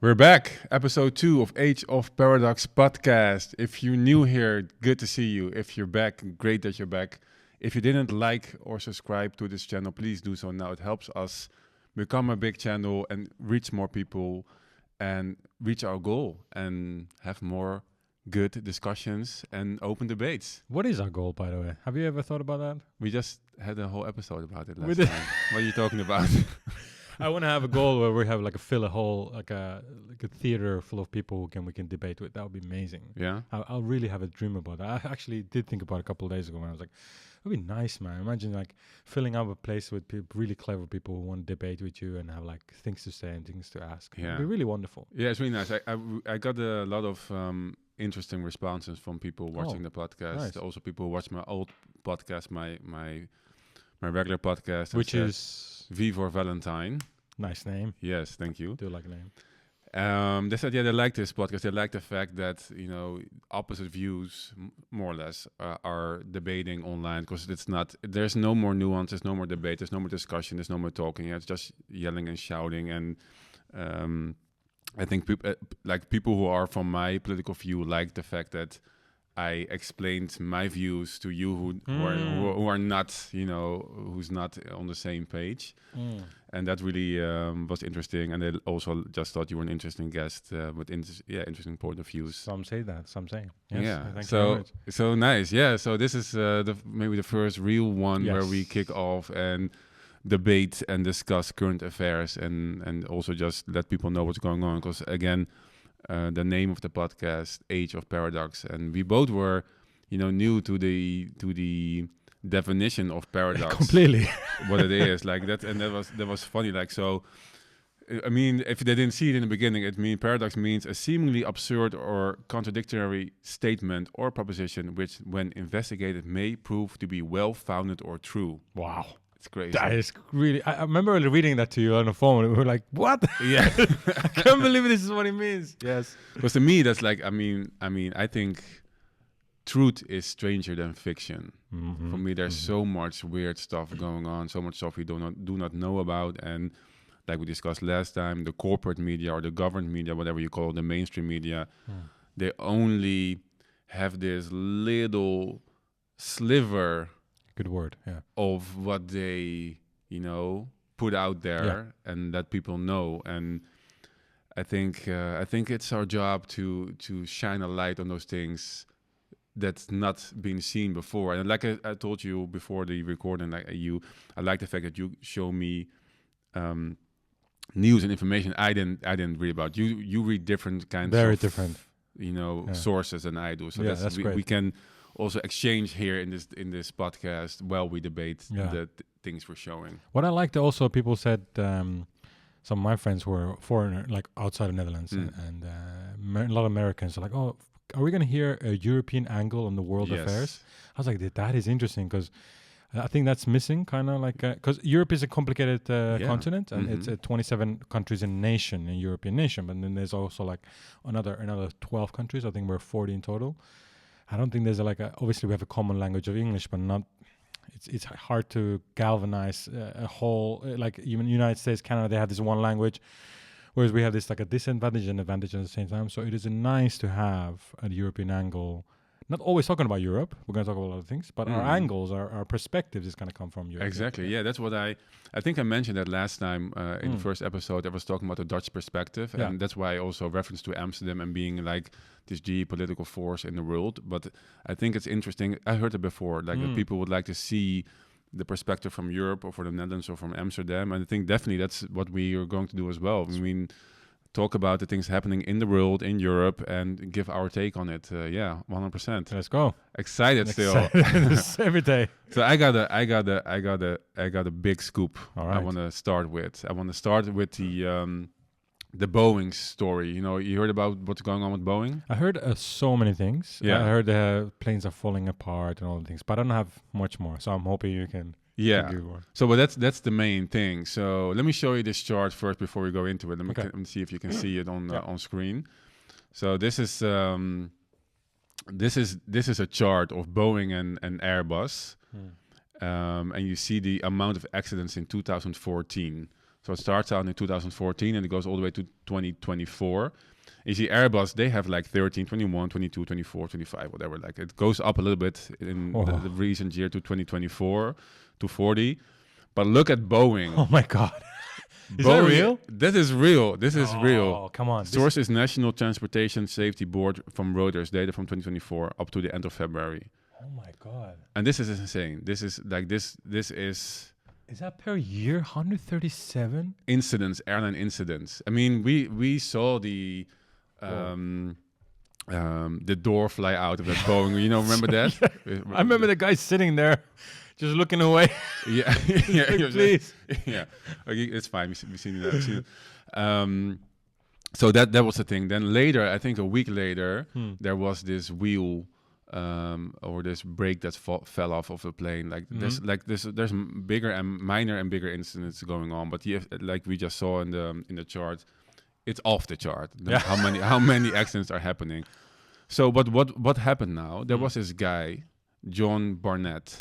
We're back, episode 2 of Age of Paradox podcast. If you're new here, good to see you. If you're back, great that you're back. If you didn't like or subscribe to this channel, please do so now. It helps us become a big channel and reach more people and reach our goal and have more good discussions and open debates. What is our goal, by the way? Have you ever thought about that? We just had a whole episode about it last time. What are you talking about? I want to have a goal where we have fill a whole like a theater full of people we can debate with. That would be amazing. Yeah. I'll really have a dream about that. I actually did think about it a couple of days ago when I was like, that'd be nice, man. Imagine filling up a place with really clever people who want to debate with you and have things to say and things to ask. Yeah. It'd be really wonderful. Yeah, it's really nice. I got a lot of interesting responses from people watching the podcast. Nice. Also, people who watch my old podcast, my regular podcast, Which is V for Valentine. Nice name. Yes, thank you. Do like a name. They said, yeah, they like this podcast. They like the fact that, opposite views, more or less, are debating online because there's no more nuance, there's no more debate, there's no more discussion, there's no more talking. It's just yelling and shouting. And I think people who are from my political view like the fact that I explained my views to you who are not, who's not on the same page. And that really was interesting. And they also just thought you were an interesting guest with interesting point of views. Some say that, some say. Yes, yeah. thank you very much. So nice. Yeah. So this is maybe the first real one where we Yes. kick off and debate and discuss current affairs and also just let people know what's going on. Because again, the name of the podcast, Age of Paradox, and we both were, new to the definition of paradox. Completely. What it is like that, and that was funny. So, I mean, if they didn't see it in the beginning, paradox means a seemingly absurd or contradictory statement or proposition, which, when investigated, may prove to be well-founded or true. Wow. It's crazy. That is really... I remember reading that to you on the phone, and we were like, what? Yeah. I can't believe this is what it means. Yes. Because to me, that's I think truth is stranger than fiction. Mm-hmm. For me, there's so much weird stuff going on, so much stuff we do not know about. And like we discussed last time, the corporate media or the government media, whatever you call it, the mainstream media, they only have this little sliver... Good word, yeah. of what they, put out there and let people know. And I think it's our job to shine a light on those things that's not been seen before. And like I told you before the recording, I like the fact that you show me news and information I didn't read about. You read different kinds Very of different. Sources than I do. So that's great. We can also exchange here in this podcast while we debate the things we're showing. What I liked also, people said, some of my friends were foreigner, outside of Netherlands, and a lot of Americans are like, oh, are we going to hear a European angle on the world affairs? I was like, that is interesting, because I think that's missing, kind of because Europe is a complicated continent, and it's 27 countries in a European nation, but then there's also another 12 countries. I think we're 40 in total. I don't think there's obviously we have a common language of English, but not. It's hard to galvanize a whole even United States, Canada. They have this one language, whereas we have this a disadvantage and advantage at the same time. So it is nice to have a European angle. Not always talking about Europe. We're going to talk about a lot of things, but our angles, our perspectives is going to come from Europe. Exactly. Yeah, that's what I think I mentioned that last time in the first episode. I was talking about the Dutch perspective, and that's why I also referenced to Amsterdam and being this geopolitical force in the world. But I think it's interesting. I heard it before, that people would like to see the perspective from Europe or from the Netherlands or from Amsterdam. And I think definitely that's what we are going to do as well. I mean, talk about the things happening in the world, in Europe, and give our take on it. 100%. Let's go. Excited still. Every day. So I got a big scoop. All right. I want to start with the Boeing story. You heard about what's going on with Boeing? I heard so many things. Yeah. I heard the planes are falling apart and all the things, but I don't have much more. So I'm hoping you can. Yeah. So, but that's the main thing. So let me show you this chart first before we go into it. Let me see if you can see it on screen. So this is a chart of Boeing and Airbus, and you see the amount of accidents in 2014. So it starts out in 2014 and it goes all the way to 2024. You see Airbus, they have like 13, 21, 22, 24, 25, whatever. Like it goes up a little bit in the recent year to 2024 to 40. But look at Boeing. Oh my God. Is Boeing, that real? This is real. This is real. Oh, come on. Source is National Transportation Safety Board from Reuters, data from 2024 up to the end of February. Oh my God. And this is insane. This is like this is... Is that per year? 137 incidents, airline incidents. I mean, we saw the door fly out of that Boeing. You know, remember that? I remember the guy sitting there, just looking away. Yeah, yeah. Like, please. Yeah, okay, it's fine. We've seen it. So that was the thing. Then later, I think a week later, there was this wheel. Or this brake that fell off of the plane. There's bigger and minor and bigger incidents going on, but like we just saw in the chart, it's off the chart. How many accidents are happening. So, but what happened now? There was this guy, John Barnett,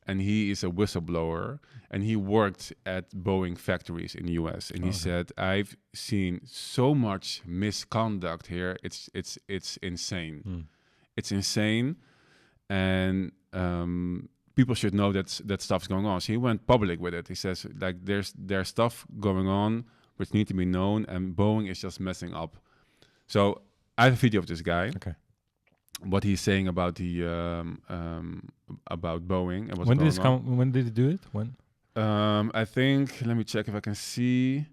and he is a whistleblower, and he worked at Boeing factories in the U.S. And he said, "I've seen so much misconduct here. It's insane." It's insane, and people should know that stuff's going on. So he went public with it. He says, like, there's stuff going on which need to be known, and Boeing is just messing up. So I have a video of this guy. Okay. What he's saying about the about Boeing and what's when going did this on. come? When did he do it? When? I think. Let me check if I can see.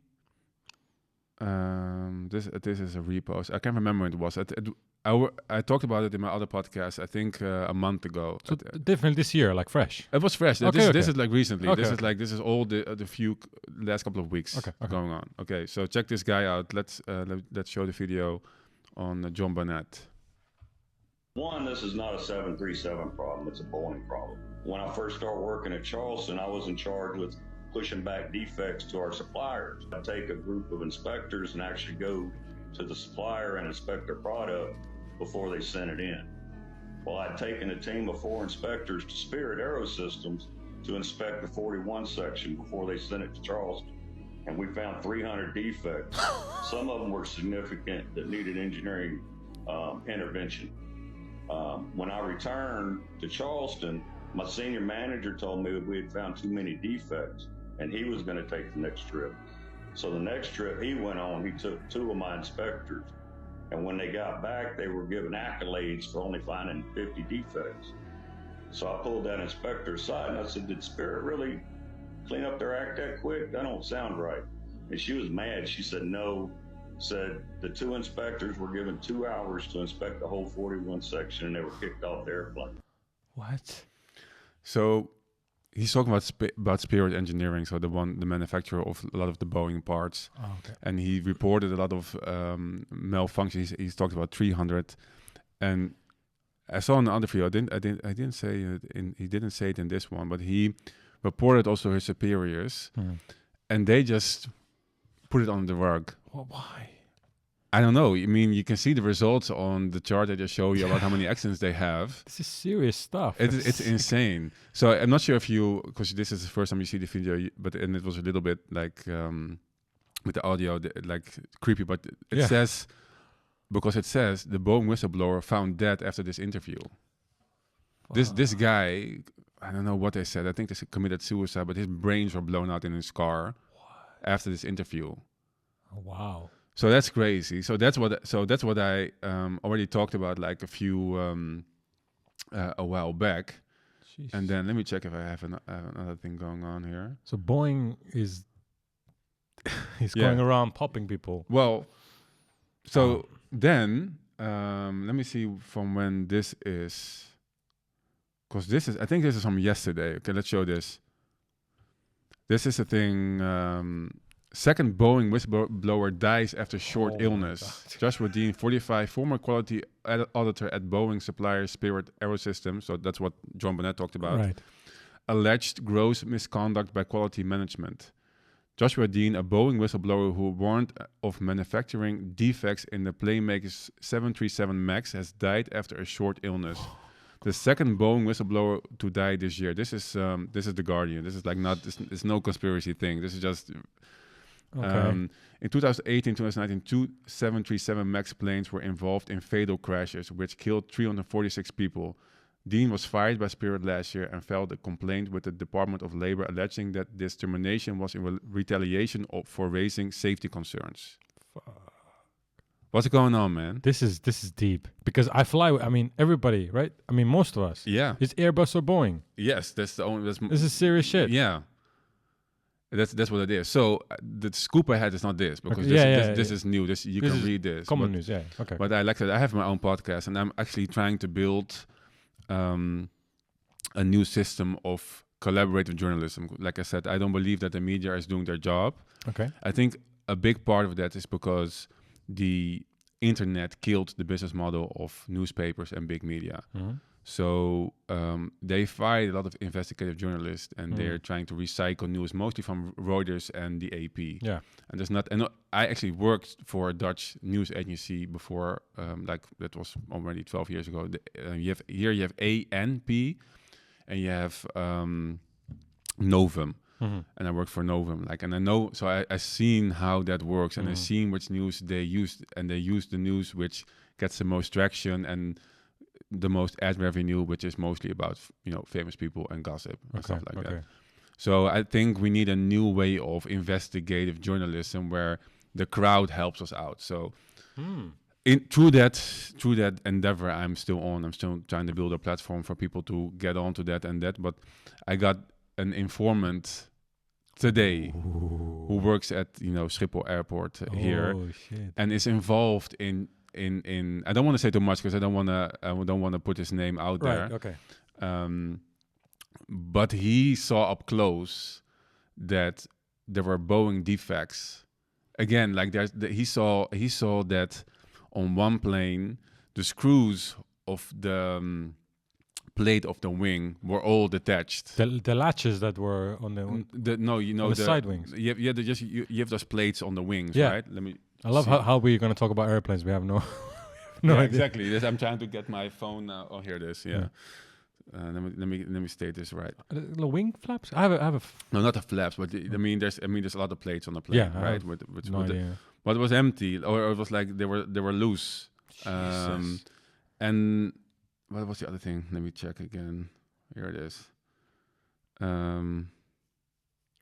This is a repost. I can't remember when it was. I talked about it in my other podcast. I think a month ago. So definitely this year, like fresh. It was fresh. This is like recently. Okay, This is all the few last couple of weeks going on. Okay, so check this guy out. Let's show the video on John Barnett. One, this is not a 737 problem. It's a Boeing problem. When I first started working at Charleston, I was in charge with pushing back defects to our suppliers. I take a group of inspectors and actually go to the supplier and inspect their product before they send it in. Well, I'd taken a team of 4 inspectors to Spirit Aerosystems to inspect the 41 section before they sent it to Charleston. And we found 300 defects. Some of them were significant that needed engineering intervention. When I returned to Charleston, my senior manager told me that we had found too many defects and he was going to take the next trip. So the next trip he went on, he took 2 of my inspectors. And when they got back, they were given accolades for only finding 50 defects. So I pulled that inspector aside and I said, did Spirit really clean up their act that quick? That don't sound right. And she was mad. She said, no. Said the 2 inspectors were given 2 hours to inspect the whole 41 section and they were kicked off the airplane. What? So he's talking about Spirit Engineering, so the manufacturer of a lot of the Boeing parts. Oh, okay. And he reported a lot of malfunctions. He's talked about 300, and I saw in the other video. I didn't say it he didn't say it in this one, but he reported also his superiors, and they just put it on the rug. Well, why? I don't know. I mean, you can see the results on the chart I just showed you about how many accidents they have. This is serious stuff. It's insane. So I'm not sure if you, because this is the first time you see the video, and it was a little bit like with the audio, like creepy, but it says, because it says the Boeing whistleblower found dead after this interview. Wow. This guy, I don't know what they said. I think they committed suicide, but his brains were blown out in his car after this interview. Oh, wow. So that's crazy. So that's what I already talked about like a while back. Jeez. And then let me check if I have another thing going on here. So Boeing is going around popping people. Well, so then let me see from when this is, because I think this is from yesterday. Okay, let's show this. This is a thing. Second Boeing whistleblower dies after short illness. Joshua Dean, 45, former quality auditor at Boeing supplier Spirit Aerosystems, so that's what John Barnett talked about, right. Alleged gross misconduct by quality management. Joshua Dean, a Boeing whistleblower who warned of manufacturing defects in the planemaker's 737 MAX, has died after a short illness. The second Boeing whistleblower to die this year. This is The Guardian. This is like it's no conspiracy thing. This is just... Okay. In 2018, 2019, two 737 MAX planes were involved in fatal crashes, which killed 346 people. Dean was fired by Spirit last year and filed a complaint with the Department of Labor alleging that this termination was in retaliation for raising safety concerns. Fuck. What's going on, man? This is deep because I fly. I mean, everybody, right? I mean, most of us. Yeah. It's Airbus or Boeing. Yes, that's the only. This is serious shit. Yeah. That's what it is. So the scoop I had is not this because Okay. this is new. This you can read this. Common news. Yeah. Okay. But I like that. I have my own podcast, and I'm actually trying to build a new system of collaborative journalism. Like I said, I don't believe that the media is doing their job. Okay. I think a big part of that is because the internet killed the business model of newspapers and big media. Mm-hmm. So they fired a lot of investigative journalists, and they're trying to recycle news, mostly from Reuters and the AP. Yeah. And there's not. And I actually worked for a Dutch news agency before, like that was already 12 years ago. You have ANP, and you have Novum. Mm-hmm. And I worked for Novum, and I know, so I seen how that works, and I seen which news they used, and they use the news which gets the most traction and the most ad revenue, which is mostly about famous people and gossip and stuff like that. So I think we need a new way of investigative journalism where the crowd helps us out. So through that endeavor, I'm still trying to build a platform for people to get onto that and that. But I got an informant today who works at Schiphol Airport here and is involved in I don't want to say too much because I don't want to put his name out there. Okay. But he saw up close that there were Boeing defects. Again, like he saw that on one plane the screws of the plate of the wing were all detached. The latches that were on the side wings. You have those plates on the wings, right? Let me. I love how we're going to talk about airplanes. We have no idea. Exactly. I'm trying to get my phone. Oh, here it is. Yeah. Let me state this right. The wing flaps. I have a. No, not the flaps, but I mean, there's a lot of plates on the plane, right? But it was empty, or it was like they were loose. And what was the other thing? Let me check again. Here it is.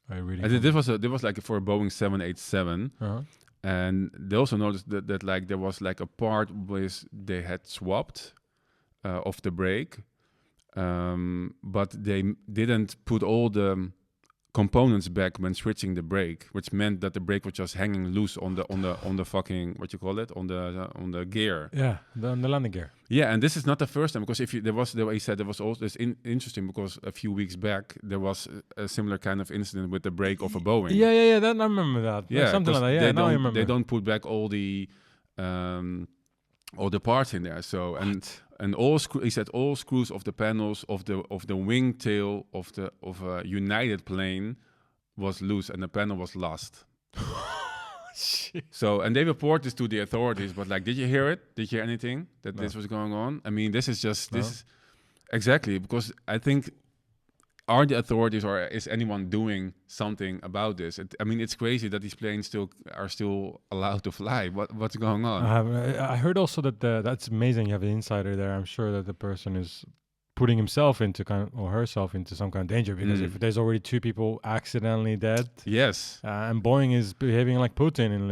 This was like for a Boeing 787. And they also noticed that like there was like a part where they had swapped off the brake, but they didn't put all the components back when switching the brake, which meant that the brake was just hanging loose on the fucking on the gear. Yeah, on the landing gear. Yeah, and this is not the first time because he said there was also this interesting because a few weeks back there was a similar kind of incident with the brake of a Boeing. Yeah. That I remember that. Yeah, something like that. Yeah, now I remember. They don't put back all the parts in there. So and all he said all screws of the panels of the wing tail of a United plane was loose and the panel was lost. So, and they report this to the authorities, but like, did you hear it? Did you hear anything that this was going on? I mean, this is exactly because I think are the authorities or is anyone doing something about this? I mean, it's crazy that these planes are still allowed to fly. What's going on? I heard also that that's amazing. You have an insider there. I'm sure that the person is putting himself into herself into some kind of danger because if there's already 2 people accidentally dead, yes, and Boeing is behaving like Putin and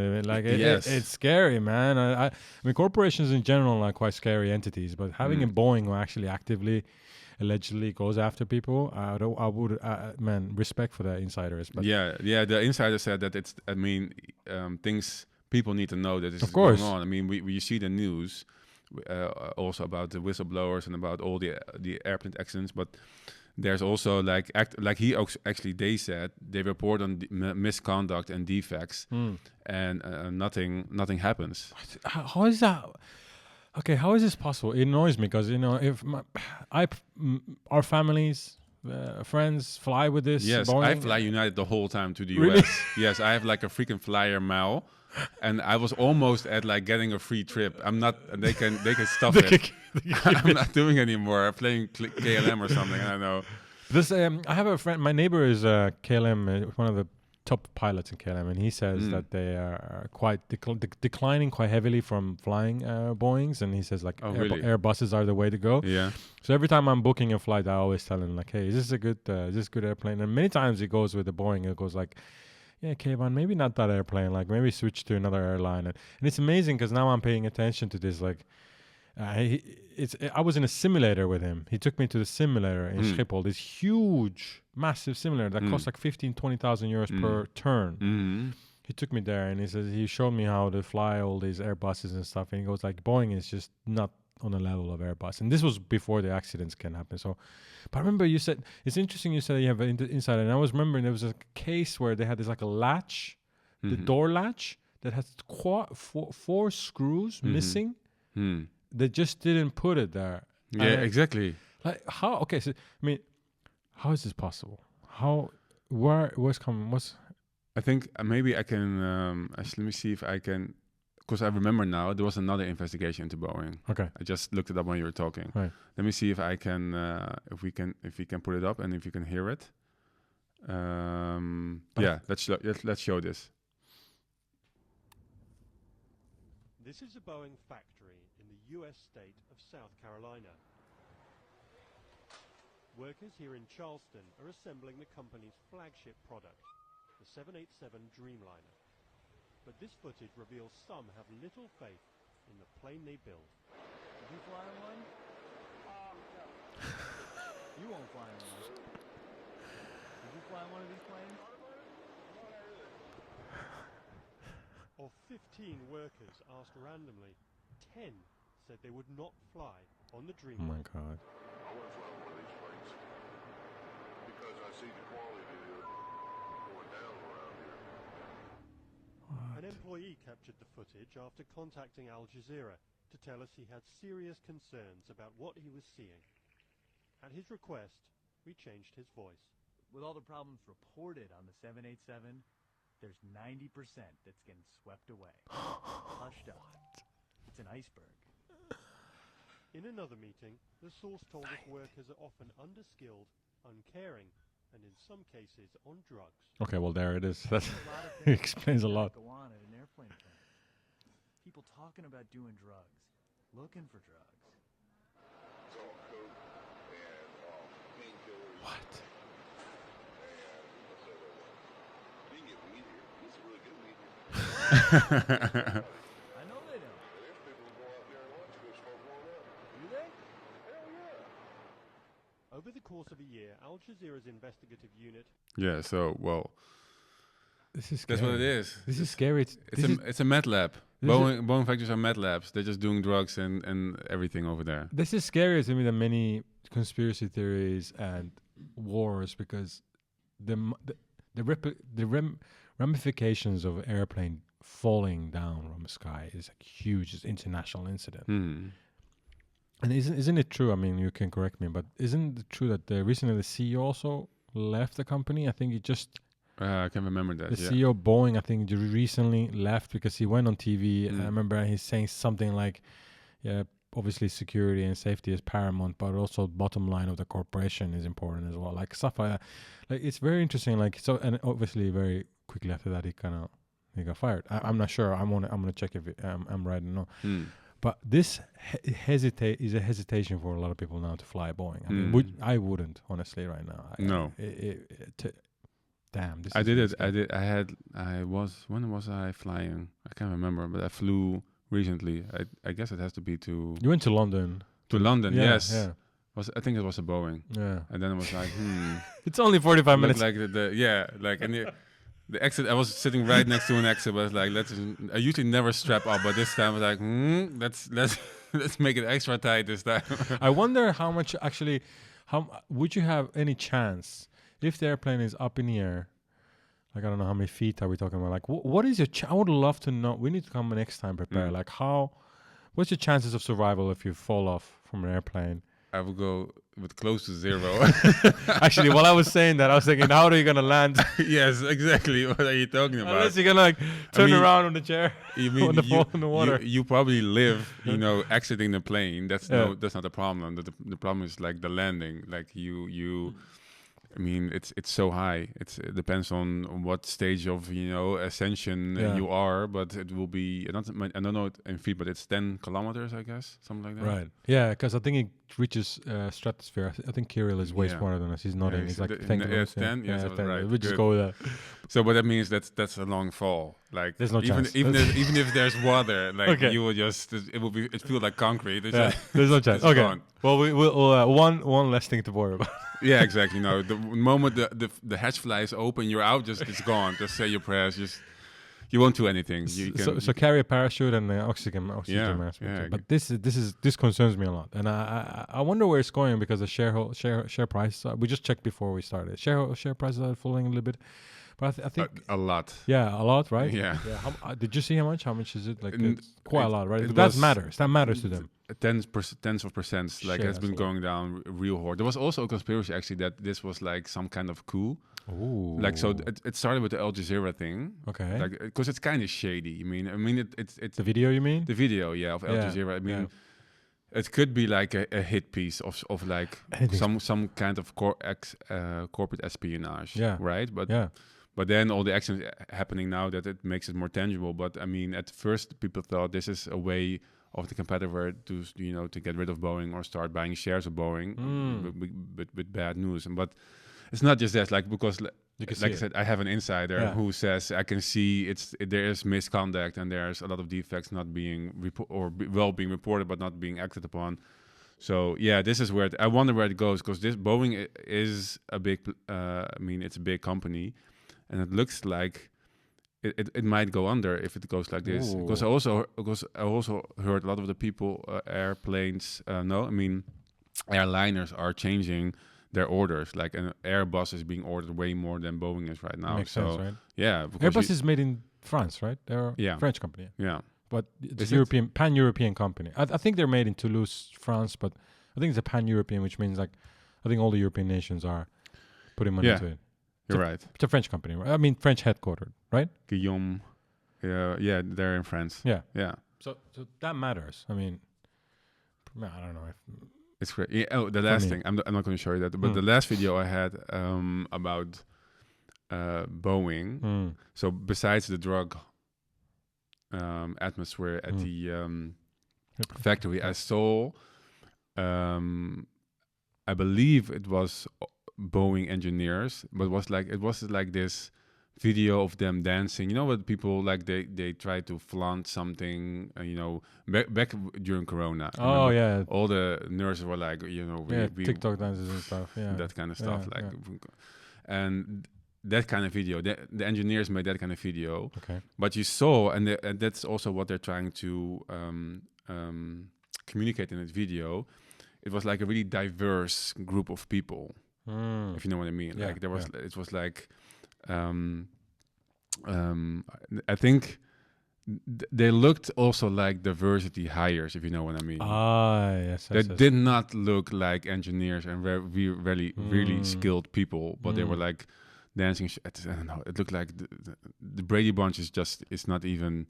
it's scary, man. I mean, corporations in general are quite scary entities, but having a Boeing who actually actively allegedly goes after people, I would respect for the insiders. But the insider said that it's things people need to know that this is going on. I mean, we see the news also about the whistleblowers and about all the airplane accidents, but there's also they said they report on misconduct and defects, and nothing happens. How is that? Okay, how is this possible? It annoys me because if our families, friends fly with this. Yes, Boeing. I fly United the whole time to the Really? US. Yes, I have like a freaking flyer mile. And I was almost at like getting a free trip. I'm not. They can stop it. I'm not doing anymore. I'm playing KLM or something. I don't know. This I have a friend. My neighbor is KLM, one of the top pilots in KLM, and he says that they are quite declining quite heavily from flying Boeings, and he says like Airbuses are the way to go. Yeah. So every time I'm booking a flight, I always tell him like, hey, is this a good airplane? And many times he goes with the Boeing, it goes like, yeah, Kayvan, maybe not that airplane, like maybe switch to another airline. And it's amazing because now I'm paying attention to this, like, I was in a simulator with him. He took me to the simulator in Schiphol, this huge, massive simulator that costs like 20,000 euros per turn. He took me there and he showed me how to fly all these Airbuses and stuff. And he goes like, Boeing is just not on the level of Airbus. And this was before the accidents can happen. So, but I remember you said, it's interesting you said you have an inside. And I was remembering there was a case where they had this like a latch, the door latch that has four screws missing. They just didn't put it there. Yeah, exactly. Like how? Okay, so I mean, how is this possible? What's coming? I think maybe I can. Actually, let me see if I can. Because I remember now there was another investigation into Boeing. Okay. I just looked it up when you were talking. Right. Let me see if I can. If we can put it up and if you can hear it. Yeah. Let's show this. This is a Boeing factory in the US state of South Carolina. Workers here in Charleston are assembling the company's flagship product, the 787 Dreamliner. But this footage reveals some have little faith in the plane they build. Did you fly on one? No. You won't fly on one. Did you fly on one of these planes? Of 15 workers asked randomly, 10 said they would not fly on the Dreamliner. Oh my God. I wouldn't fly on one of these planes because I see the quality going down around here. An employee captured the footage after contacting Al Jazeera to tell us he had serious concerns about what he was seeing. At his request, we changed his voice. With all the problems reported on the 787, there's 90% that's getting swept away. Hushed up. It's an iceberg. In another meeting, the source told us workers are often underskilled, uncaring, and in some cases on drugs. Okay, well there it is. That explains a lot. Go on at an airplane plant. People talking about doing drugs, looking for drugs. It's all coke and painkillers. What? You can get weed here. It's really good weed here. I know they don't. There's people who go out there and lunch go smoke one up. Do they? Hell yeah. Over the course of a year, Al Jazeera's investigative unit... Yeah, so, well... This is scary. That's what it is. This is scary. It's a meth lab. Boeing factories are meth labs. They're just doing drugs and everything over there. This is scarier to me than many conspiracy theories and wars because the ramifications of an airplane falling down from the sky is a huge international incident. And isn't it true? I mean, you can correct me, but isn't it true that recently the CEO also left the company? I think he just... I can remember that. The CEO of Boeing, I think, recently left because he went on TV. And I remember he's saying something like, yeah, obviously security and safety is paramount, but also bottom line of the corporation is important as well. Like stuff like that. Like it's very interesting. Like so, and obviously very quickly after that, he got fired. I'm not sure. I'm gonna check if I'm right or not. But this is a hesitation for a lot of people now to fly Boeing. I mean, I wouldn't honestly right now. No. Damn. I did it. When was I flying? I can't remember, but I flew recently. I guess it has to be to... You went to London. To London, yes. Yeah. I think it was a Boeing. Yeah. And then it was like, It's only 45 minutes. Like and the exit, I was sitting right next to an exit, but I was like, I usually never strap up, but this time I was like, let's make it extra tight this time. I wonder how much actually, would you have any chance if the airplane is up in the air? Like, I don't know how many feet are we talking about. Like, what is your I would love to know. We need to come next time prepare. Like, what's your chances of survival if you fall off from an airplane? I would go with close to 0. Actually, while I was saying that, I was thinking, how are you going to land? Yes, exactly. What are you talking about? Unless you're going to turn around on the chair. You mean fall in the water. You probably live, exiting the plane. That's not the problem. The problem is like the landing. Like I mean, it's so high. It depends on what stage of ascension you are, but it will be I don't know it in feet, but it's 10 kilometers, I guess, something like that. Right. Yeah, because I think it reaches stratosphere. I think Kirill is way smarter than us. He's nodding. Yeah, he's like, it's thank you. it's 10. Yes, Yeah, 10, right. We just Good. go with that. So, but that means that's a long fall. Like There's no chance. Even if there's water, like you will just it feels like concrete. It's there's no chance. it's Okay. gone. Well, we'll one less thing to worry about. Yeah, exactly. No, the moment the hatch flies open, you're out. It's gone. Just say your prayers. You won't do anything. So carry a parachute and an oxygen mask. Yeah. But this concerns me a lot, and I wonder where it's going because the share price. We just checked before we started. Share prices are falling a little bit, but I think a lot. Yeah, a lot, right? Yeah. Did you see how much? How much is it? Like it's quite a lot, right? It That matters. That matters to them. Tens of percents. Like it's been going down real hard. There was also a conspiracy actually that this was like some kind of coup. Ooh. Like so, it started with the Al Jazeera thing. Okay. Like because it's kind of shady. I mean, it's the video. You mean the video? Yeah, of Al Jazeera. I mean, it could be like a hit piece of like some kind of corporate espionage. Yeah. Right. But then all the actions happening now that it makes it more tangible. But I mean, at first people thought this is a way of the competitor to get rid of Boeing or start buying shares of Boeing with bad news. But it's not just that, like because like I said, I have an insider who says I can see there is misconduct and there's a lot of defects not being being reported but not being acted upon. So yeah, this is where I wonder where it goes because this Boeing is a big. It's a big company, and it looks like it might go under if it goes like this. Because I also heard a lot of the people airplanes. Airliners are changing their orders. Like an Airbus is being ordered way more than Boeing is right now. Makes sense, right? Yeah, Airbus is made in France, right? They're a French company. Yeah, but it's a pan-European company. I think they're made in Toulouse, France, but I think it's a pan-European, which means like I think all the European nations are putting money into it. You're right. It's a French company, right? I mean, French headquartered, right? Guillaume. Yeah, they're in France. Yeah. So that matters. I mean, I don't know if it's great. Yeah, the last thing. I'm not going to show you that, but the last video I had about Boeing. So besides the drug atmosphere at the factory, I saw. I believe it was Boeing engineers, but it was like this video of them dancing. You know what people like? They try to flaunt something. Back during Corona. Oh yeah, all the nurses were like, we TikTok dances and stuff. Yeah, that kind of stuff. And that kind of video. The engineers made that kind of video. Okay, but you saw, and that's also what they're trying to communicate in that video. It was like a really diverse group of people. If you know what I mean. Yeah, like there was, it was like, I think they looked also like diversity hires, if you know what I mean. Yes. They did not look like engineers and really skilled people, but they were like dancing. I don't know. It looked like the Brady Bunch is not even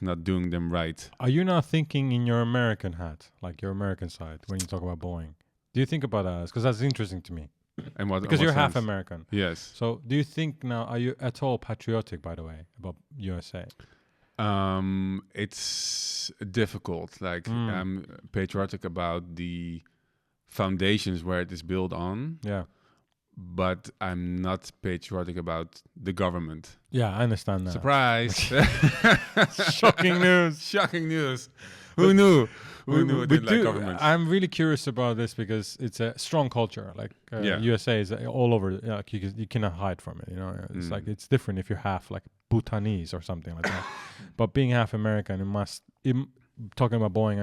not doing them right. Are you not thinking in your American hat, like your American side, when you talk about Boeing? Do you think about that? Because that's interesting to me. And what? Because you're half American. Yes. So do you think now, are you at all patriotic, by the way, about USA? It's difficult. Like I'm patriotic about the foundations where it is built on. Yeah. But I'm not patriotic about the government. Yeah, I understand that. Surprise! Shocking news. Shocking news. Who knew? Who knew it didn't like government? I'm really curious about this because it's a strong culture. Like USA is all over. Like you cannot hide from it. It's like it's different if you're half like Bhutanese or something like that. But being half American, talking about Boeing,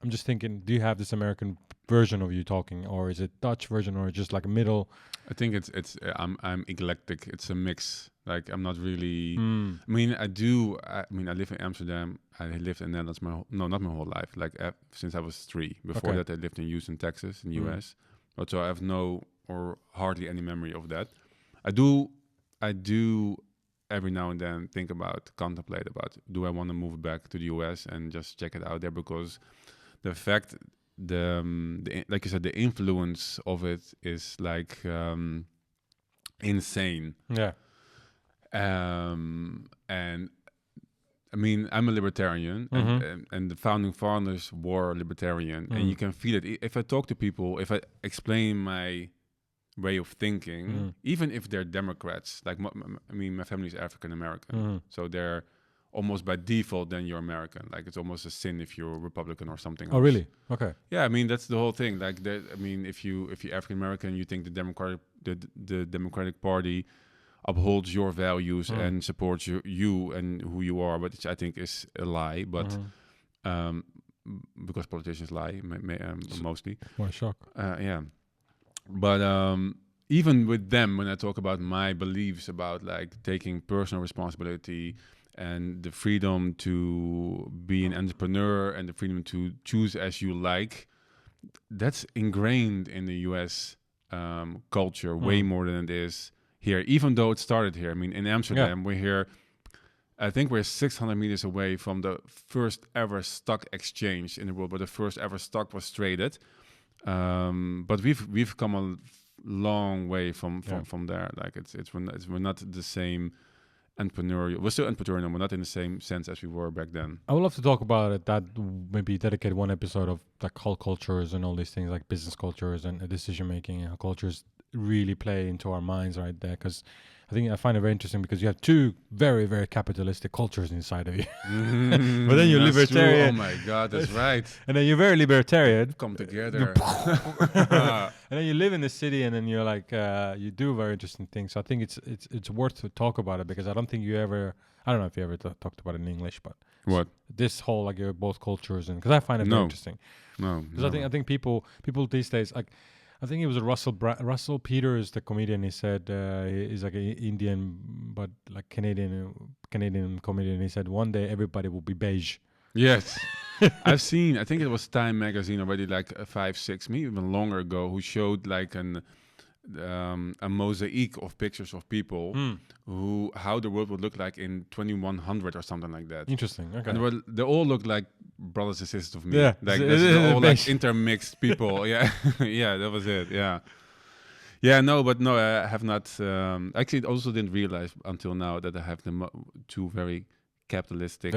I'm just thinking, do you have this American version of you talking, or is it Dutch version, or just like a middle? I think it's I'm eclectic. It's a mix. Like I'm not really. I mean, I live in Amsterdam. I lived in Netherlands not my whole life. Like since I was 3. Before that, I lived in Houston, Texas, in the US. But so I have no or hardly any memory of that. I do every now and then contemplate about, do I want to move back to the US and just check it out there? Because the fact like you said, the influence of it is like insane. Yeah. And I mean, I'm a libertarian, and the founding fathers were libertarian, and you can feel it. If I talk to people, if I explain my way of thinking, even if they're Democrats, like my family is African American, so they're almost by default then you're American. Like it's almost a sin if you're Republican or something else. Oh, really? Okay. Yeah, I mean that's the whole thing. Like, I mean, if you're African American, you think the Democratic Party upholds your values and supports you and who you are, which I think is a lie. But because politicians lie, mostly. What a shock. Yeah. But even with them, when I talk about my beliefs about like taking personal responsibility and the freedom to be an entrepreneur and the freedom to choose as you like, that's ingrained in the U.S. Culture way more than it is here, even though it started here. I mean, in Amsterdam, we're here, I think we're 600 meters away from the first ever stock exchange in the world, where the first ever stock was traded. But we've come a long way from there. Like we're not the same entrepreneurial. We're still entrepreneurial, but not in the same sense as we were back then. I would love to talk about it. That maybe dedicate one episode of like cultures and all these things, like business cultures and decision making, and how cultures really play into our minds right there. Because I find it very interesting because you have two very, very capitalistic cultures inside of you. But then you're libertarian. True. Oh my God, that's right. And then you're very libertarian. Come together. And then you live in the city, and then you're like, you do very interesting things. So I think it's worth to talk about it, because I don't think you ever, I don't know if you ever talked about it in English, but what? This whole, like, you're both cultures, and because I find it very interesting. No. Because I think people these days, like, I think it was Russell Peters, the comedian. He said he's like an Indian, but like Canadian comedian. He said one day everybody will be beige. Yes, I've seen. I think it was Time magazine already, like 5, 6, maybe even longer ago, who showed like a mosaic of pictures of people how the world would look like in 2100 or something like that. Interesting. Okay. And they all look like brothers and sisters of me. Yeah, like they're all like intermixed people. Yeah, yeah, that was it. Yeah, yeah. No, I have not. Actually, also didn't realize until now that I have two very capitalistic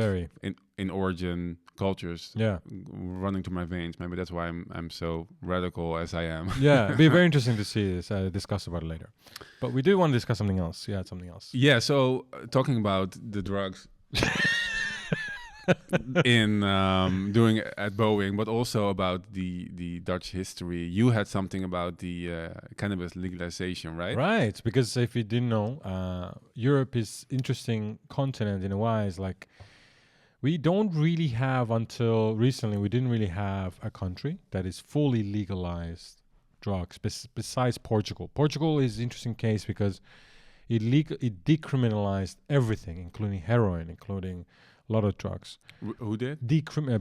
in origin cultures running through my veins. Maybe that's why I'm so radical as I am. Yeah, it'd be very interesting to see this, discuss about it later. But we do want to discuss something else. Yeah, something else. Yeah, so talking about the drugs in doing at Boeing, but also about the Dutch history. You had something about the cannabis legalization, right? Right, because if you didn't know, Europe is interesting continent in a way. It's like we don't really have, until recently, we didn't really have a country that is fully legalized drugs besides Portugal. Portugal is an interesting case because it decriminalized everything, including heroin, including a lot of drugs. Who did?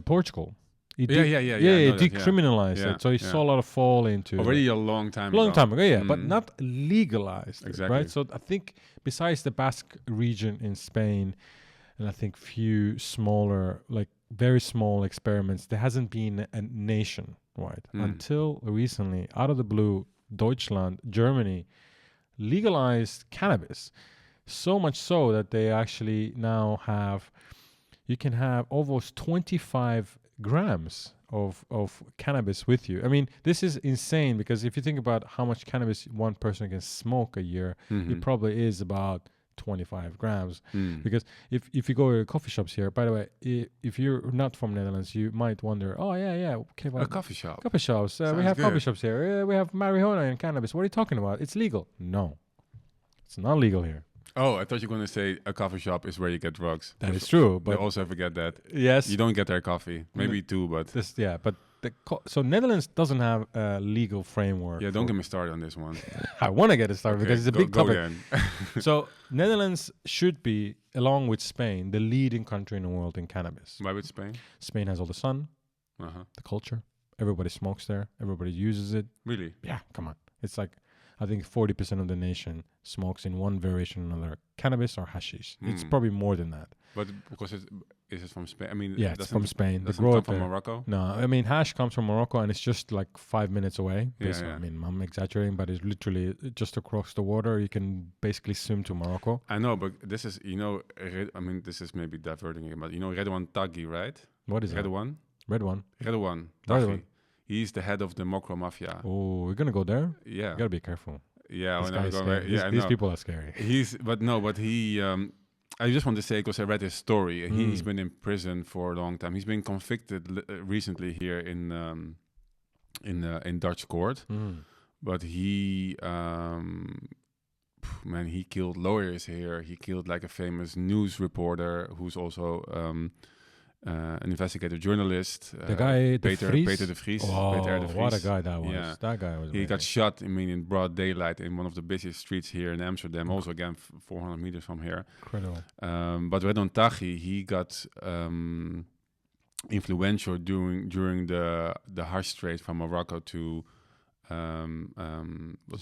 Portugal. It decriminalized it. So you saw a lot of fall into already a long time ago, but not legalized. Exactly. Right? So I think besides the Basque region in Spain, and I think few smaller, like very small experiments, there hasn't been a nationwide until recently, out of the blue, Deutschland, Germany legalized cannabis. So much so that they actually now have, you can have almost 25 grams of cannabis with you. I mean, this is insane, because if you think about how much cannabis one person can smoke a year, it probably is about 25 grams. Because if you go to coffee shops here, by the way, if you're not from Netherlands, you might wonder, okay, well, a coffee shop. Coffee shops. We have coffee shops here. We have marijuana and cannabis. What are you talking about? It's legal. No, it's not legal here. Oh, I thought you were going to say a coffee shop is where you get drugs. That is true, but they also forget that. Yes, you don't get their coffee. Maybe two, but so Netherlands doesn't have a legal framework. Yeah, don't get me started on this one. I want to get it started because it's a big topic. So Netherlands should be, along with Spain, the leading country in the world in cannabis. Why with Spain? Spain has all the sun, the culture. Everybody smokes there. Everybody uses it. Really? Yeah, come on. It's like, I think 40% of the nation smokes in one variation or another cannabis or hashish. It's Mm. probably more than that. But because is it from Spain? I mean, Yeah, it's from Spain. They Doesn't grow come it from there. Morocco. No, I mean hash comes from Morocco, and it's just like 5 minutes away. Yeah, Basically, yeah. I mean, I'm exaggerating, but it's literally just across the water. You can basically swim to Morocco. I know, but this is I mean, this is maybe diverting again, but Redouane Taghi, right? What is that? Redouane Redouane. Redouane Redouane. Taghi. He's the head of the Mokro Mafia. Oh, we're gonna go there. Yeah, You gotta be careful. yeah. This when I guy's go scary. there- These, yeah, I these know. people are scary. But he. I just want to say because I read his story. He's Mm. been in prison for a long time. He's been convicted recently here in Dutch court. Mm. But he, man, he killed lawyers here. He killed like a famous news reporter who's also an investigative journalist. The guy, Peter de Vries. Oh, Peter de Vries. what a guy that was. Yeah. That guy was He amazing. got shot, I mean, in broad daylight in one of the busiest streets here in Amsterdam. Also, again, 400 meters from here. Incredible. But Redouane Taghi, he got influential during the hash trade from Morocco to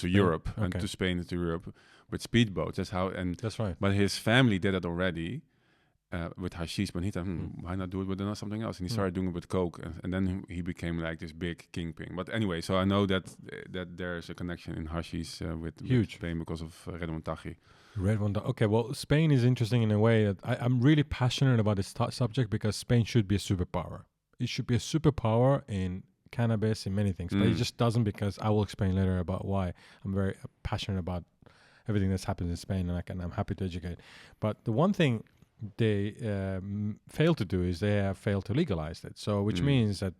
Europe and Okay. to Spain and to Europe with speedboats. That's how. And That's right. but his family did it already with hashish. But he thought, why not do it with something else? And he started doing it with coke, and then he became like this big kingpin. But anyway, so I know that there's a connection in hashish with Huge. Spain because of Redouane Taghi. Red one. Okay, well, Spain is interesting in a way that I'm really passionate about this subject because Spain should be a superpower. It should be a superpower in cannabis, in many things, but it just doesn't because I will explain later about why I'm very passionate about everything that's happened in Spain, and I'm happy to educate. But the one thing they failed to do is they have failed to legalize it. So, which means that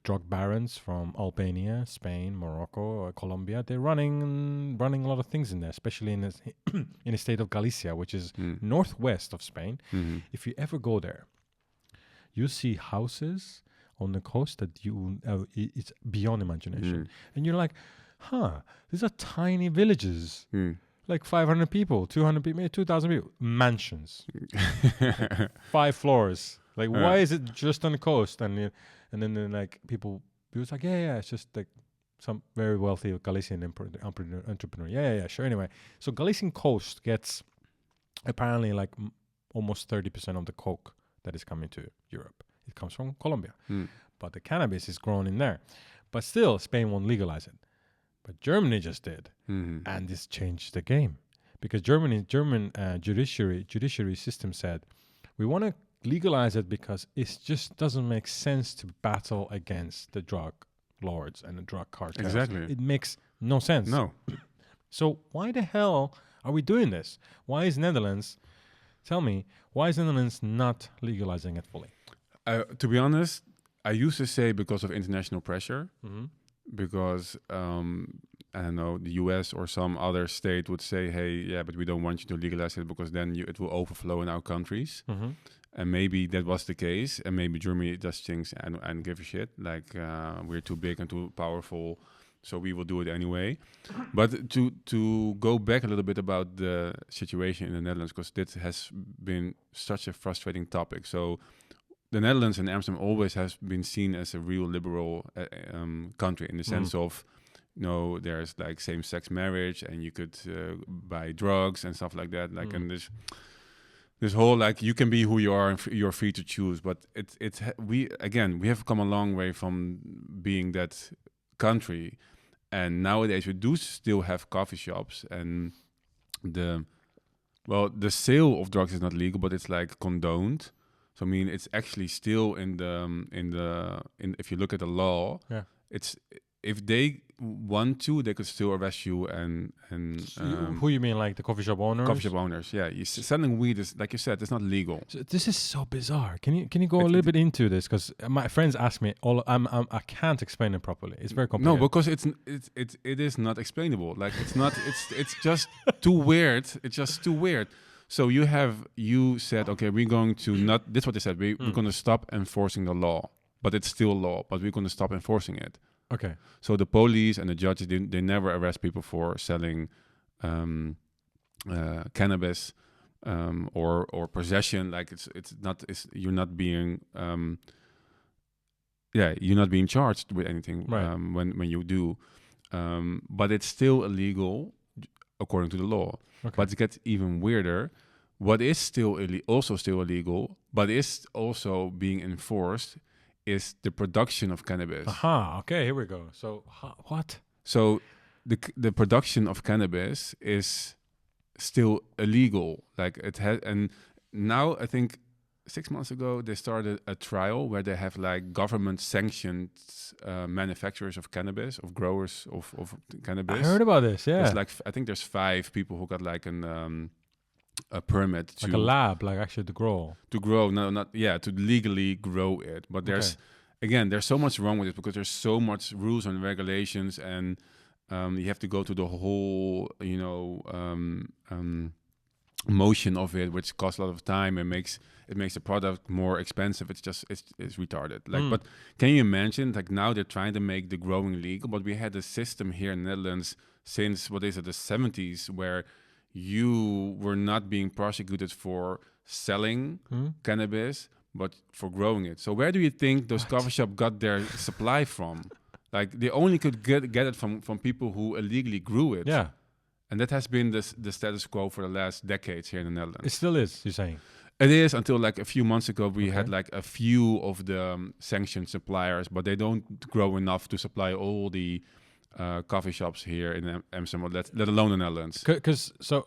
drug barons from Albania, Spain, Morocco, Colombia, they're running a lot of things in there, especially in the state of Galicia, which is northwest of Spain. Mhm. If you ever go there, you see houses on the coast that it's beyond imagination. And you're like, these are tiny villages, like 500 people, 200 people, maybe 2,000 people, mansions, 5 floors. Like, why is it just on the coast? And then like people was like, yeah, it's just like some very wealthy Galician entrepreneur. Yeah, sure. Anyway, so Galician coast gets apparently like almost 30% of the coke that is coming to Europe. It comes from Colombia, but the cannabis is grown in there. But still, Spain won't legalize it. But Germany just did, and this changed the game because German judiciary system said we want to legalize it because it just doesn't make sense to battle against the drug lords and the drug cartels. Exactly. It makes no sense. No. So why the hell are we doing this? Why is Netherlands? Tell me, why is Netherlands not legalizing it fully? To be honest, I used to say because of international pressure, because I don't know, the US or some other state would say, hey, yeah, but we don't want you to legalize it because then it will overflow in our countries. And maybe that was the case, and maybe Germany does things and give a shit, like we're too big and too powerful, so we will do it anyway. But to go back a little bit about the situation in the Netherlands, because this has been such a frustrating topic. So the Netherlands and Amsterdam always has been seen as a real liberal country in the sense of, there's like same-sex marriage, and you could buy drugs and stuff like that. Like, and this whole like you can be who you are and you're free to choose. But we have come a long way from being that country, and nowadays we do still have coffee shops, and the sale of drugs is not legal, but it's like condoned. So I mean, it's actually still in if you look at the law, it's if they want to, they could still arrest you and who you mean, like the coffee shop owners? Coffee shop owners, yeah. Selling weed is, like you said, it's not legal. So this is so bizarre. Can you go a little bit into this? Because my friends ask me, I can't explain it properly. It's very complicated. No, because it is not explainable. Like it's not. it's just too weird. It's just too weird. So you said, okay, we're going to not. This is what they said. We're going to stop enforcing the law, but it's still law. But we're going to stop enforcing it. Okay. So the police and the judges, they never arrest people for selling cannabis or possession. Like you're not being you're not being charged with anything right. when you do. but it's still illegal according to the law. Okay. But it gets even weirder. What is still also still illegal, but is also being enforced, is the production of cannabis. Aha. Okay. Here we go. So what? So the production of cannabis is still illegal. Like it has, and now I think 6 months ago they started a trial where they have like government sanctioned manufacturers of cannabis, of growers of cannabis. I heard about this. Yeah. There's like I think there's 5 people who got like a permit to like a lab, like actually to grow. To legally grow it. But there's there's so much wrong with it because there's so much rules and regulations, and you have to go to the whole motion of it, which costs a lot of time and makes the product more expensive. It's retarded. Like, but can you imagine? Like now they're trying to make the growing legal, but we had a system here in the Netherlands since the 70s where you were not being prosecuted for selling cannabis, but for growing it. So where do you think those coffee shops got their supply from? Like they only could get it from people who illegally grew it. Yeah. And that has been the status quo for the last decades here in the Netherlands. It still is, you're saying? It is until like a few months ago we had like a few of the sanctioned suppliers, but they don't grow enough to supply all the coffee shops here in Amsterdam, let alone the Netherlands. So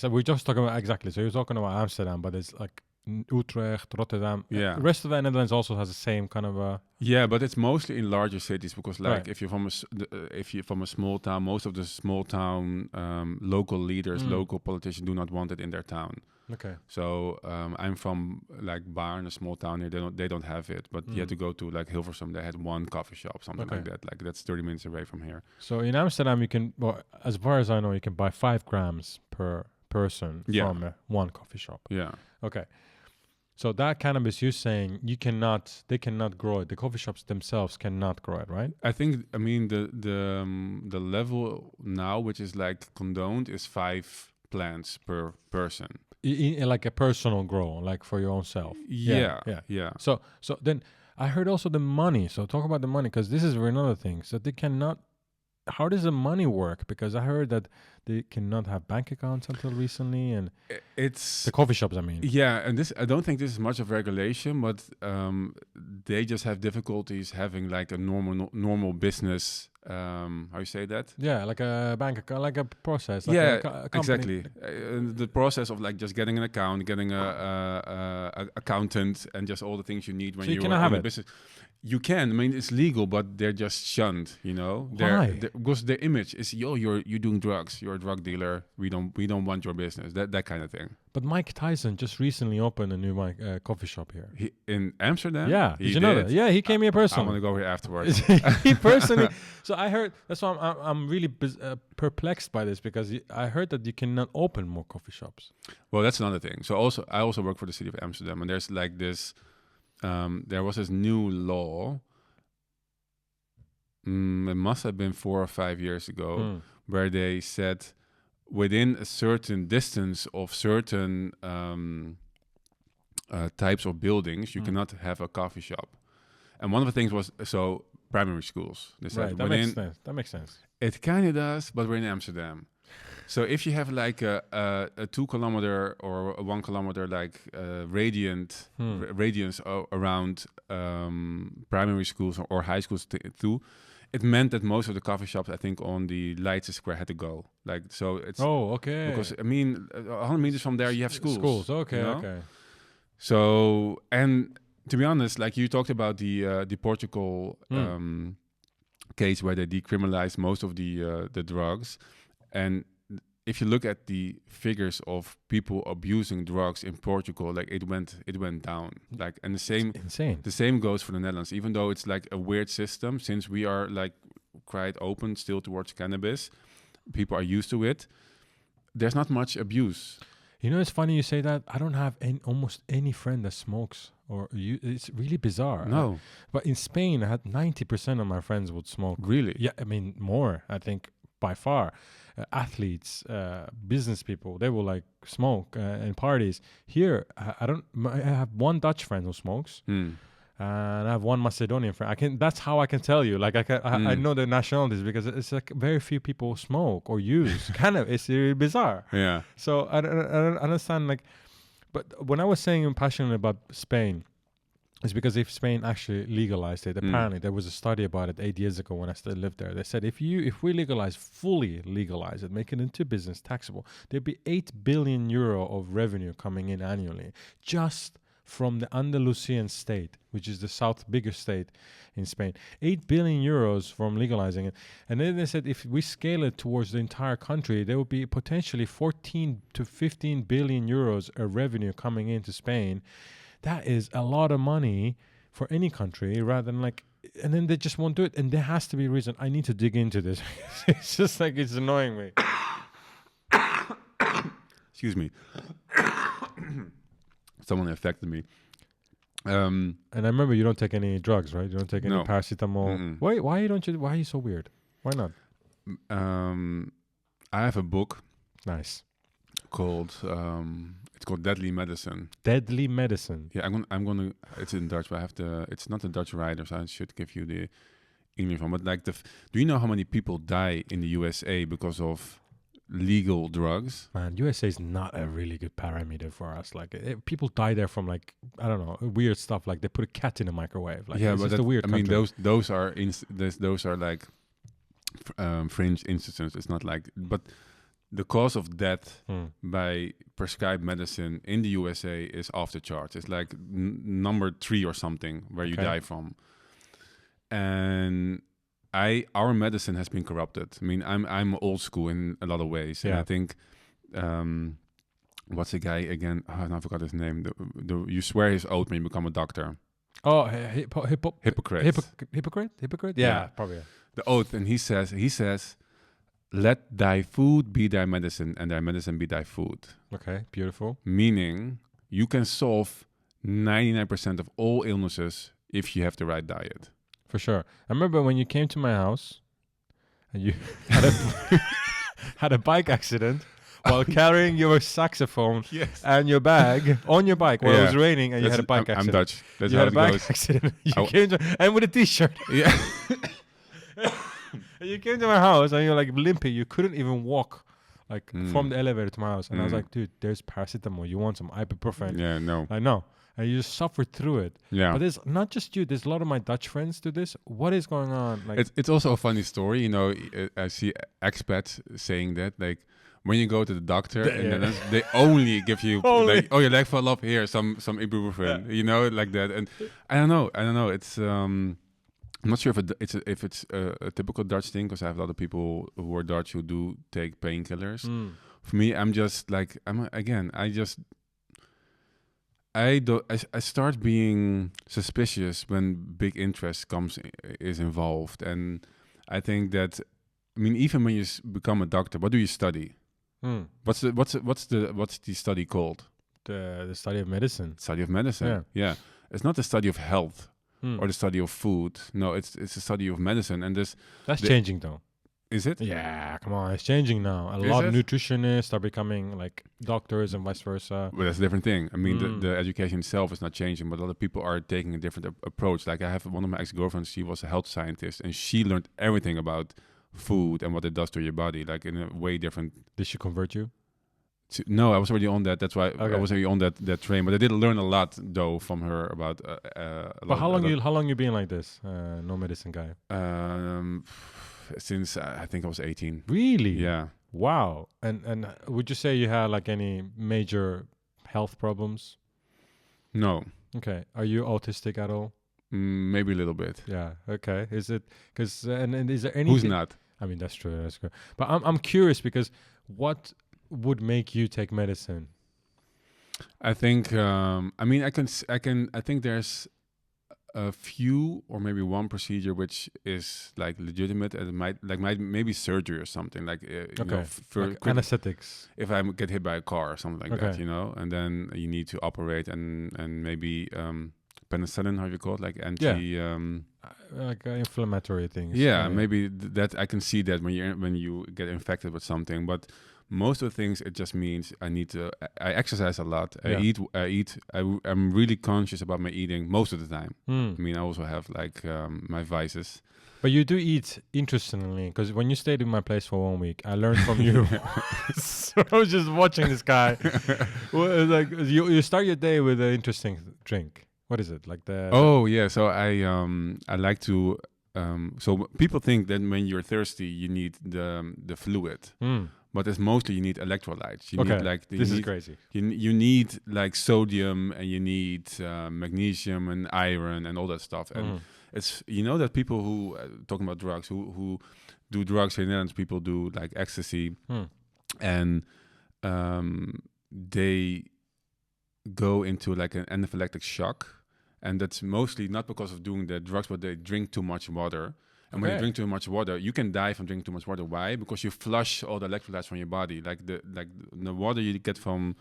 we're just talking about So you're talking about Amsterdam, but it's like Utrecht, Rotterdam. Yeah. The rest of the Netherlands also has the same kind of. Yeah, but it's mostly in larger cities because, like, Right. if you're from a small town, most of the small town local leaders, local politicians do not want it in their town. Okay. So I'm from like Baarn, a small town here. They don't have it, but you had to go to like Hilversum. They had one coffee shop, something like that. Like that's 30 minutes away from here. So in Amsterdam, you can, as far as I know, you can buy 5 grams per person from one coffee shop. Yeah. Okay. So that cannabis you're saying they cannot grow it. The coffee shops themselves cannot grow it, right? I mean the level now, which is like condoned, is 5 plants per person. In like a personal grow, like for your own self. Yeah. So then I heard also the money. So talk about the money, because this is another thing. So they cannot. How does the money work? Because I heard that they cannot have bank accounts until recently, and it's the coffee shops. I mean, yeah, and I don't think this is much of regulation, but they just have difficulties having like a normal business. How you say that? Yeah, like a bank account, like a process. Like Yeah, a company. exactly. The process of like just getting an account, getting a accountant, and just all the things you need when So you you cannot are have in it. business. You can. I mean, it's legal, but they're just shunned. You know, Why? Because their image is, you're doing drugs. You're a drug dealer. We don't want your business. That kind of thing. But Mike Tyson just recently opened a new coffee shop here. In Amsterdam. Yeah, he did you know did. that? Yeah, he came here I personally. want to go here afterwards. He personally. So I heard. That's why I'm really perplexed by this, because I heard that you cannot open more coffee shops. Well, that's another thing. So I also work for the city of Amsterdam, and there's like this. There was this new law. It must have been 4 or 5 years ago, where they said within a certain distance of certain types of buildings, you cannot have a coffee shop. And one of the things was primary schools. They said Right, that makes sense. It kind of does, but we're in Amsterdam. So if you have like a 2 kilometer or a 1 kilometer like radiance around primary schools or high schools too, it meant that most of the coffee shops, I think, on the Leidse Square had to go. Like, so it's... Oh, okay. Because, I mean, 100 meters from there, you have schools. Schools, okay, you know? okay. So, and to be honest, like you talked about the Portugal case where they decriminalized most of the drugs. And if you look at the figures of people abusing drugs in Portugal, like it went down. Like, and It's insane. the same goes for the Netherlands. Even though it's like a weird system, since we are like quite open still towards cannabis, people are used to it. There's not much abuse. You know, it's funny you say that. I don't have almost any friend that smokes, it's really bizarre. No, but in Spain, I had 90% of my friends would smoke. really. Yeah, I mean more. I think by far, athletes, business people, they will like smoke in parties. Here, I have one Dutch friend who smokes. and I have one Macedonian friend. That's how I can tell you. Like I know the nationalities because it's like very few people smoke or use. It's really bizarre. Yeah. So I don't understand. Like, but when I was saying I'm passionate about Spain, it's because if Spain actually legalized it, apparently there was a study about it 8 years ago when I still lived there. They said if we fully legalize it, make it into business taxable, there'd be 8 billion euro of revenue coming in annually just from the Andalusian state, which is the biggest state in Spain. 8 billion euros from legalizing it. And then they said if we scale it towards the entire country, there would be potentially 14 to 15 billion euros of revenue coming into Spain. That is a lot of money for any country rather than and then they just won't do it. And there has to be a reason. I need to dig into this. It's just like, it's annoying me. Excuse me. Someone affected me. And I remember you don't take any drugs, right? You don't take any paracetamol. Mm-mm. Why are you so weird? Why not? I have a book. Nice. Called it's called Deadly Medicine. Deadly Medicine. Yeah, I'm gonna. It's in Dutch, but it's not a Dutch writer, so I should give you the English one. But like do you know how many people die in the USA because of legal drugs? Man, USA is not a really good parameter for us. Like people die there from I don't know, weird stuff. Like they put a cat in a microwave. Like yeah, but that's a weird. I mean, country. those are like fringe instances. It's not like, but the cause of death by prescribed medicine in the USA is off the charts. It's like number 3 or something where you die from. And our medicine has been corrupted. I mean, I'm old school in a lot of ways. And I think, what's the guy again? Oh, I forgot his name. You swear his oath when you become a doctor. Oh, Hypocrite. Hypocrite? Yeah, probably. Yeah. The oath. And he says, let thy food be thy medicine, and thy medicine be thy food. Okay, beautiful. Meaning, you can solve 99% of all illnesses if you have the right diet. For sure. I remember when you came to my house, and you had a bike accident while carrying your saxophone and your bag on your bike while it was raining, and you had a bike accident. I'm Dutch. That's you how had it a bike goes. accident. And with a t-shirt. Yeah. And you came to my house and you're like limping. You couldn't even walk from the elevator to my house. And I was like, dude, there's paracetamol. You want some ibuprofen? Yeah, no. I know. And you just suffered through it. Yeah. But there's not just you. There's a lot of my Dutch friends do this. What is going on? It's also a funny story. You know, I see expats saying that, like, when you go to the doctor, and they only give you, like, oh, your leg fell off, here, some ibuprofen, you know, like that. And I don't know. It's... I'm not sure if it's a typical Dutch thing, because I have a lot of people who are Dutch who do take painkillers. For me, I'm just like I start being suspicious when big interest is involved, and I think that, I mean, even when you become a doctor, what do you study? What's the study called? The study of medicine. Study of medicine. Yeah. It's not the study of health. Or the study of food. No, it's a study of medicine, and that's changing though. Is it? Yeah, come on, it's changing now. A lot of nutritionists are becoming like doctors and vice versa. Well, that's a different thing. I mean, the education itself is not changing, but a lot of people are taking a different approach. Like I have one of my ex-girlfriends, she was a health scientist, and she learned everything about food and what it does to your body, like in a way different. Did she convert you? No, I was already on that. That's why I was already on that train. But I did learn a lot though from her about. But how long you been like this? No medicine guy. Since I think I was 18. Really? Yeah. Wow. And would you say you had like any major health problems? No. Okay. Are you autistic at all? Maybe a little bit. Yeah. Okay. Is it because and is there anything? Who's not? I mean, that's true. That's good. But I'm curious because what would make you take medicine? I think I think there's a few or maybe one procedure which is like legitimate, and it might maybe surgery or something, like you know, for like anesthetics. If I get hit by a car or something like that, you know, and then you need to operate and maybe penicillin, how you call it, like like inflammatory things. Yeah, maybe that I can see that when you get infected with something, but most of the things it just means I exercise a lot. I'm really conscious about my eating most of the time. I mean, I also have like my vices. But you do eat interestingly, because when you stayed in my place for 1 week, I learned from you. So I was just watching this guy. Well, like you start your day with an interesting drink. What is it? Like the So I like to so people think that when you're thirsty you need the fluid. But it's mostly you need electrolytes. You need like this is crazy. You need like sodium and you need magnesium and iron and all that stuff. And it's that people who talking about drugs who do drugs here in the Netherlands, people do like ecstasy, and they go into like an anaphylactic shock, and that's mostly not because of doing the drugs, but they drink too much water. And when you drink too much water, you can die from drinking too much water. Why? Because you flush all the electrolytes from your body. Like the water you get from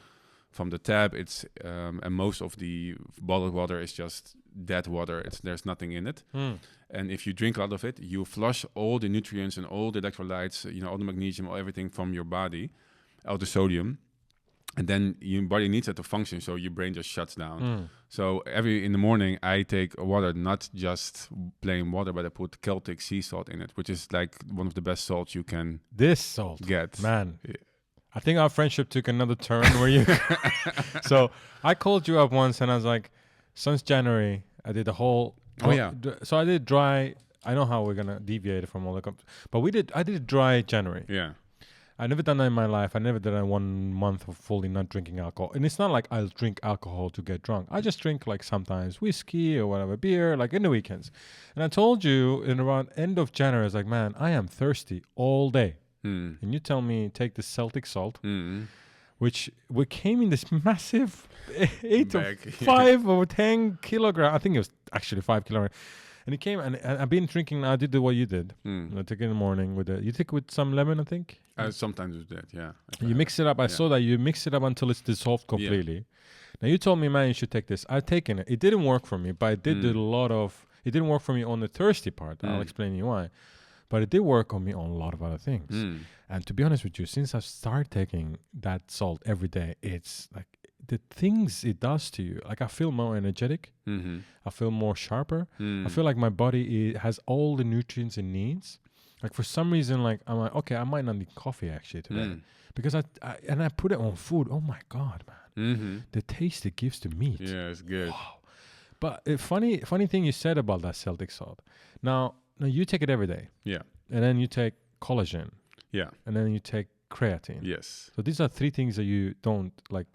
the tap, it's and most of the bottled water is just dead water. There's nothing in it. And if you drink a lot of it, you flush all the nutrients and all the electrolytes, all the magnesium, everything from your body, all the sodium. And then your body needs it to function, so your brain just shuts down. So in the morning, I take water, not just plain water, but I put Celtic sea salt in it, which is like one of the best salts you can get. Man. Yeah. I think our friendship took another turn where you... So I called you up once and I was like, since January, I did the whole... So I did dry... I know how we're going to deviate from all the... But I did dry January. Yeah. I never done that in my life. I never did that 1 month of fully not drinking alcohol. And it's not like I'll drink alcohol to get drunk. I just drink like sometimes whiskey or whatever, beer, like in the weekends. And I told you in around end of January, I was like, man, I am thirsty all day. And you tell me, take the Celtic salt, which came in this massive 5 or 10 kilogram. I think it was actually 5 kilograms. And it came, and I've been drinking. I did what you did. I take it in the morning you take it with some lemon, I think. Sometimes with that, yeah. You mix it up. I saw that you mix it up until it's dissolved completely. Yeah. Now you told me, man, you should take this. I've taken it. It didn't work for me, but it did do a lot of. It didn't work for me on the thirsty part. I'll explain you why. But it did work on me on a lot of other things. And to be honest with you, since I've started taking that salt every day, it's like the things it does to you. Like I feel more energetic. I feel more sharper. I feel like my body has all the nutrients it needs. Like for some reason, like I'm like, okay, I might not need coffee actually today because I put it on food. Oh my God, man, the taste it gives to meat. Yeah, it's good. Wow. But a funny thing you said about that Celtic salt. Now you take it every day. Yeah. And then you take collagen. Yeah. And then you take creatine. Yes. So these are 3 things that you don't like.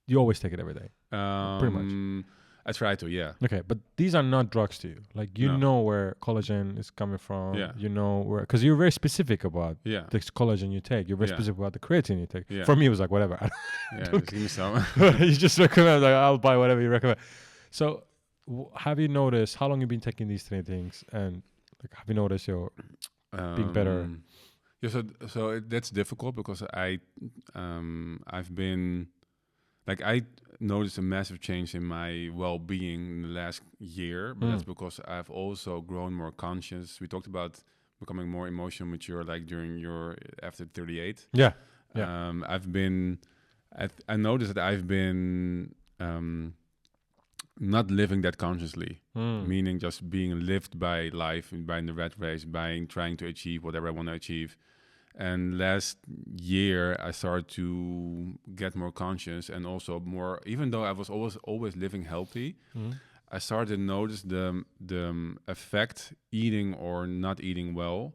You always take it every day. Pretty much. I try to, yeah. Okay, but these are not drugs to you. Like you know where collagen is coming from. Yeah. You know where, because you're very specific about the collagen you take. You're very specific about the creatine you take. Yeah. For me, it was like whatever. Just give me some. You just recommend like I'll buy whatever you recommend. So, have you noticed how long you've been taking these 3 things, and like have you noticed you're being better? Yeah, so that's difficult because I've been like I noticed a massive change in my well-being in the last year, but that's because I've also grown more conscious. We talked about becoming more emotionally mature, like after 38. Yeah. I noticed that I've been not living that consciously, meaning just being lived by life and by the rat race, trying to achieve whatever I want to achieve. And last year, I started to get more conscious and also more, even though I was always living healthy, I started to notice the effect eating or not eating well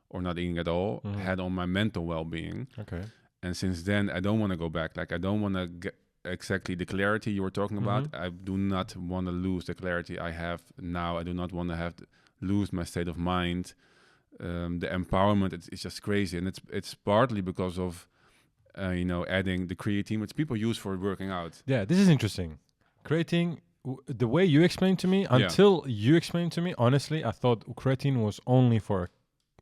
or not eating at all had on my mental well-being. Okay. And since then, I don't want to go back. Like, I don't want to get exactly the clarity you were talking about. I do not want to lose the clarity I have now. I do not want to lose my state of mind. The empowerment, it's just crazy, and it's partly because of adding the creatine, which people use for working out. Yeah, this is interesting. Creatine, the way you explained to me, until you explained to me, honestly, I thought creatine was only for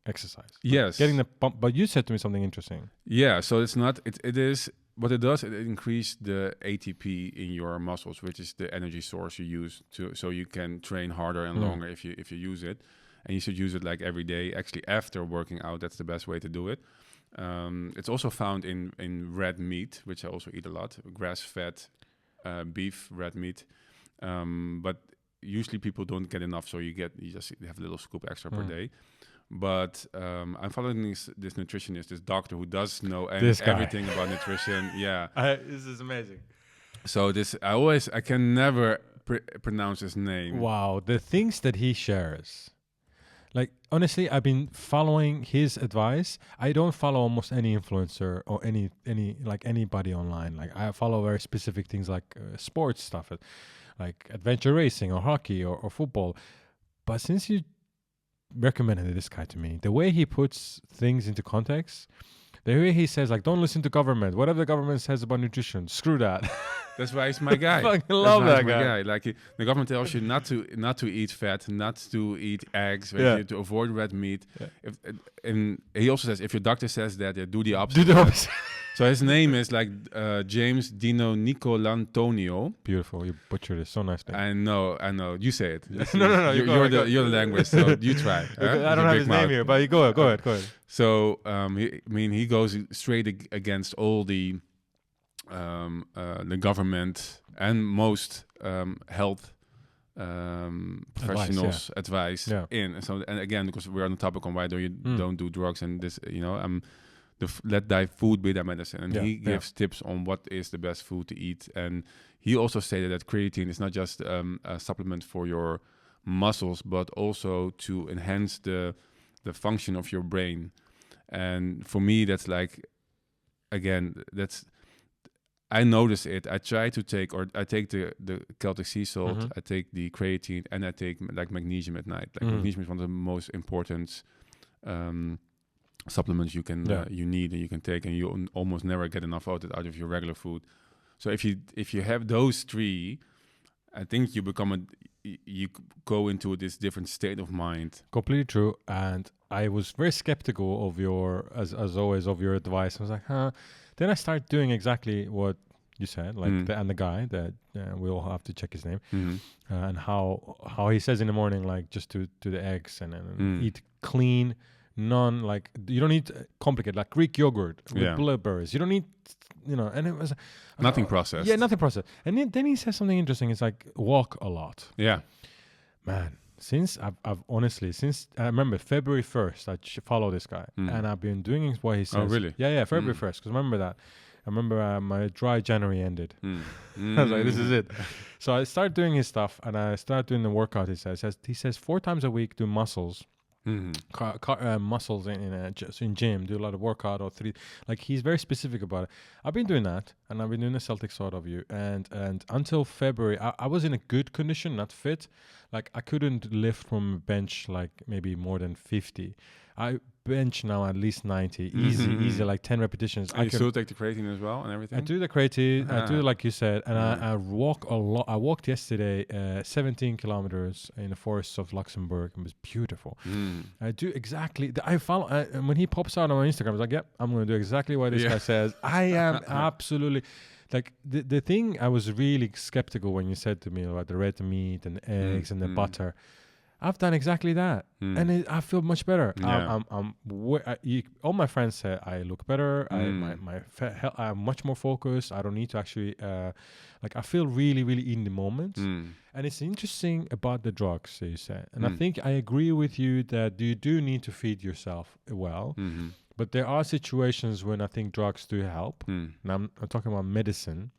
exercise. Yes, getting the pump. But you said to me something interesting. Yeah, so it's not. It is what it does, it increases the ATP in your muscles, which is the energy source you use so you can train harder and longer if you use it. And you should use it like every day. Actually, after working out, that's the best way to do it. It's also found in red meat, which I also eat a lot, grass-fed beef, red meat. But usually people don't get enough, so you just have a little scoop extra per day. But I'm following this nutritionist, this doctor who does know everything about nutrition. Yeah, this is amazing. So I can never pronounce his name. Wow, the things that he shares. Like, honestly, I've been following his advice. I don't follow almost any influencer or any like anybody online. Like, I follow very specific things like sports stuff, like adventure racing or hockey or football. But since you recommended this guy to me, the way he puts things into context, the way he says, like, don't listen to government. Whatever the government says about nutrition, screw that. That's why he's my guy. I fucking love that guy. Like the government tells you not to eat fat, not to eat eggs, to avoid red meat. Yeah. And he also says, if your doctor says that, do the opposite. Do the opposite. So his name is like James Dino Nicolantonio. Beautiful. You butchered it. So nice name. I know. You say it. No. You're the language, so you try. I don't have his name here, but go ahead. So he goes straight against all the government and most health professionals advice and again, because we're on the topic on why don't do drugs and this, let thy food be thy medicine, and he gives tips on what is the best food to eat. And he also stated that creatine is not just a supplement for your muscles, but also to enhance the function of your brain. And for me, that's like, again, I notice it. I try to take the Celtic sea salt, I take the creatine, and I take like magnesium at night. Like magnesium is one of the most important supplements you need and you can take, and you almost never get enough out of your regular food. So if you have those three, I think you go into this different state of mind. Completely true. And I was very skeptical of your, as always, of your advice. I was like, Then I started doing exactly what you said, like the guy that we'll have to check his name, and how he says in the morning, like just to the eggs and eat clean. None, like, you don't need complicated, like Greek yogurt with blueberries. You don't need, and it was nothing processed. Yeah, nothing processed. And then he says something interesting. It's like, walk a lot. Yeah, man. Since I've honestly, since I remember February 1st, I follow this guy, and I've been doing what he says. Oh, really? Yeah, February 1st. Because remember that. I remember my dry January ended. I was like, this is it. So I started doing his stuff, and I started doing the workout. He says 4 times a week do muscles. Muscles in gym, do a lot of workout, or 3, like, he's very specific about it. I've been doing that, and I've been doing the Celtic sort of you, and until February I was in a good condition, not fit. Like, I couldn't lift from a bench like maybe more than 50. I bench now at least 90 easy, like 10 repetitions. I still take the creatine as well and everything. I do the creatine, I do like you said, and I walk a lot. I walked yesterday 17 kilometers in the forests of Luxembourg. It was beautiful. I do exactly I follow and when he pops out on my Instagram, I was like, yep, I'm going to do exactly what this guy says. I am absolutely, like, the thing I was really skeptical when you said to me about the red meat and the eggs and the butter. I've done exactly that, and I feel much better. Yeah. All my friends say I look better. I'm much more focused. I don't need to actually, I feel really, really in the moment. And it's interesting about the drugs, you said. And I think I agree with you that you do need to feed yourself well. But there are situations when I think drugs do help. And I'm talking about medicine,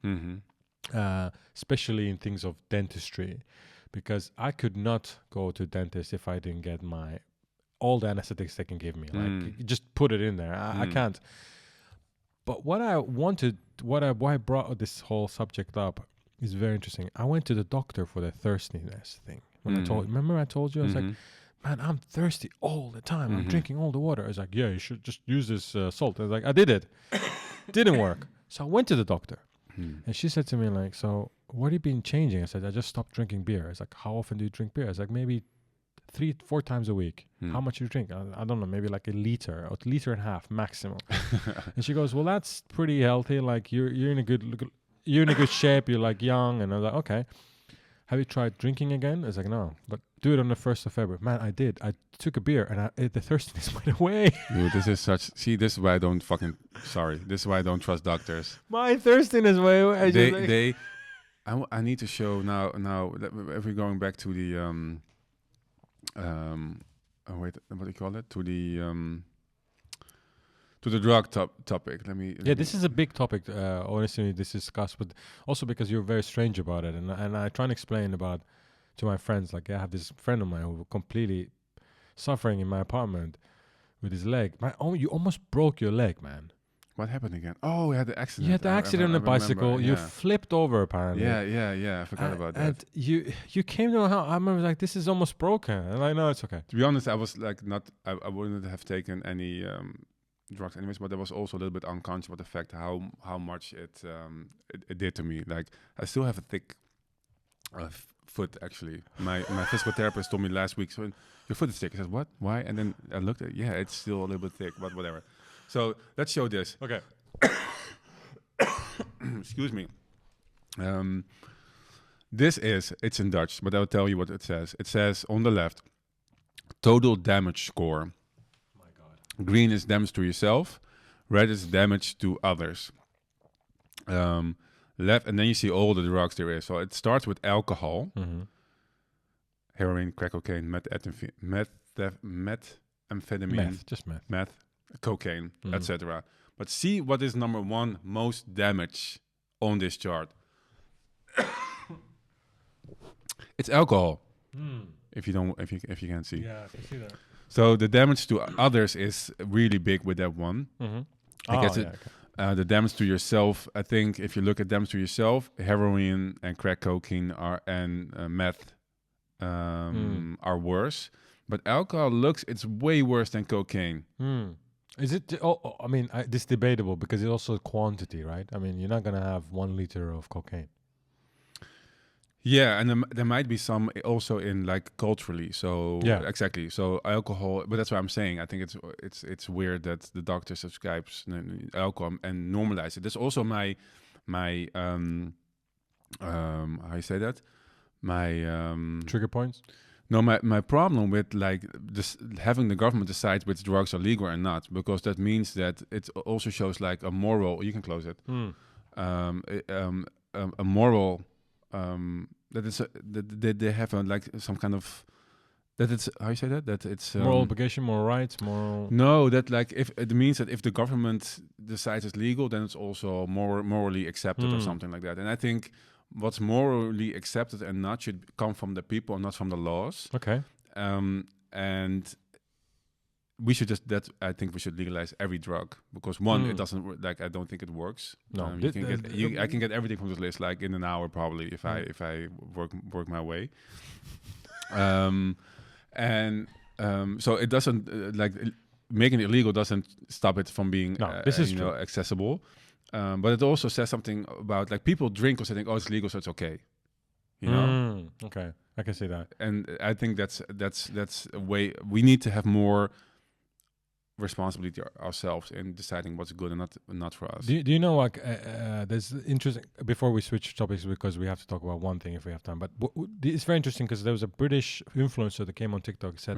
especially in things of dentistry. Because I could not go to dentist if I didn't get all the anesthetics they can give me. Like, just put it in there. I can't. But why I brought this whole subject up is very interesting. I went to the doctor for the thirstiness thing. When I told you, I was like, man, I'm thirsty all the time. I'm drinking all the water. I was like, yeah, you should just use this salt. I was like, I did it. Didn't work. So I went to the doctor. And she said to me, like, so what have you been changing? I said, I just stopped drinking beer. It's like, how often do you drink beer? It's like, maybe 3-4 times a week. How much you drink? I don't know, maybe like a liter or liter and a half maximum. And she goes, well, that's pretty healthy. Like you're in a good shape. You're like young. And I was like, okay. Have you tried drinking again? I was like, no, but do it on the 1st of February. Man, I did. I took a beer and the thirstiness went away. Dude, this is this is why I don't this is why I don't trust doctors. My thirstiness went away. I need to show now if we're going back to the what do you call it? To the drug topic. This is a big topic. Honestly, this is discussed, but also because you're very strange about it, and I try and explain about to my friends. Like I have this friend of mine who completely suffering in my apartment with his leg. You almost broke your leg, man. What happened again? Oh, we had the accident. You had the accident on the bicycle. Remember, you flipped over apparently. Yeah. I forgot about that. And you came to my house. I remember like this is almost broken. And I know it's okay. To be honest, I was like I wouldn't have taken any drugs anyways, but I was also a little bit unconscious about the fact how much it did to me. Like I still have a thick foot actually. My physical therapist told me last week, so your foot is thick. I said, what? Why? And then I looked at it's still a little bit thick, but whatever. So let's show this. Okay. Excuse me. It's in Dutch, but I'll tell you what it says. It says on the left, total damage score. My God. Green is damage to yourself. Red is damage to others. Left, and then you see all the drugs there is. So it starts with alcohol, heroin, crack cocaine, methamphetamine, meth, cocaine, etc. But see what is number one most damage on this chart. It's alcohol. If you can't see. Yeah, I can see that. So the damage to others is really big with that one. The damage to yourself, I think if you look at damage to yourself, heroin and crack cocaine and meth are worse. But alcohol it's way worse than cocaine. Is it? I mean, this is debatable because it's also quantity, right? I mean, you're not gonna have 1 liter of cocaine. Yeah, and there might be some also in like culturally. So yeah, exactly. So alcohol, but that's what I'm saying. I think it's weird that the doctor subscribes alcohol and normalize it. That's also my how you say that? My trigger points. No, my problem with like this having the government decide which drugs are legal or not, because that means that it also shows like a moral. You can close it. A moral that is that they have like some kind of that it's how you say that it's moral obligation, moral rights, moral. No, that like if it means that if the government decides it's legal, then it's also morally accepted or something like that. And I think what's morally accepted and not should come from the people and not from the laws. Okay. And we should I think we should legalize every drug because it doesn't like I don't think it works. No, I can get everything from this list like in an hour probably if I work my way. So it doesn't like making it illegal doesn't stop it from being accessible. But it also says something about like people drink because they think, oh, it's legal, so it's okay. You know? Okay, I can see that. And I think that's a way we need to have more responsibility ourselves in deciding what's good and not for us. Do you know like there's interesting before we switch topics because we have to talk about one thing if we have time. But it's very interesting because there was a British influencer that came on TikTok said.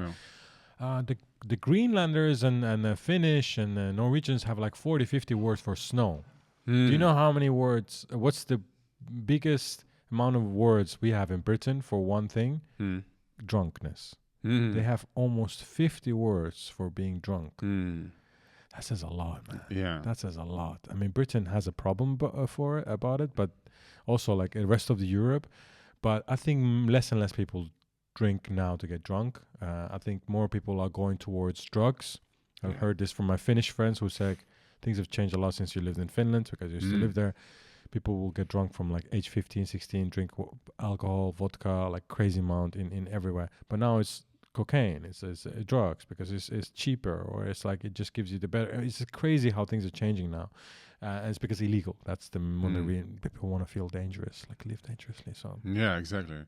The Greenlanders and the Finnish and the Norwegians have like 40-50 words for snow. Do you know how many words? What's the biggest amount of words we have in Britain for one thing? Drunkenness. They have almost 50 words for being drunk. That says a lot, man. Yeah, that says a lot. I mean, Britain has a problem about it, but also like the rest of the Europe. But I think less and less people drink now to get drunk. I think more people are going towards drugs. I've heard this from my Finnish friends who said things have changed a lot since you lived in Finland because you used to live there. People will get drunk from like age 15, 16, drink alcohol, vodka, like crazy amount in everywhere. But now it's cocaine, it's drugs because it's cheaper or it's like it just gives you the better. It's crazy how things are changing now. And it's because illegal. That's the one that people want to feel dangerous, like live dangerously. So yeah, exactly.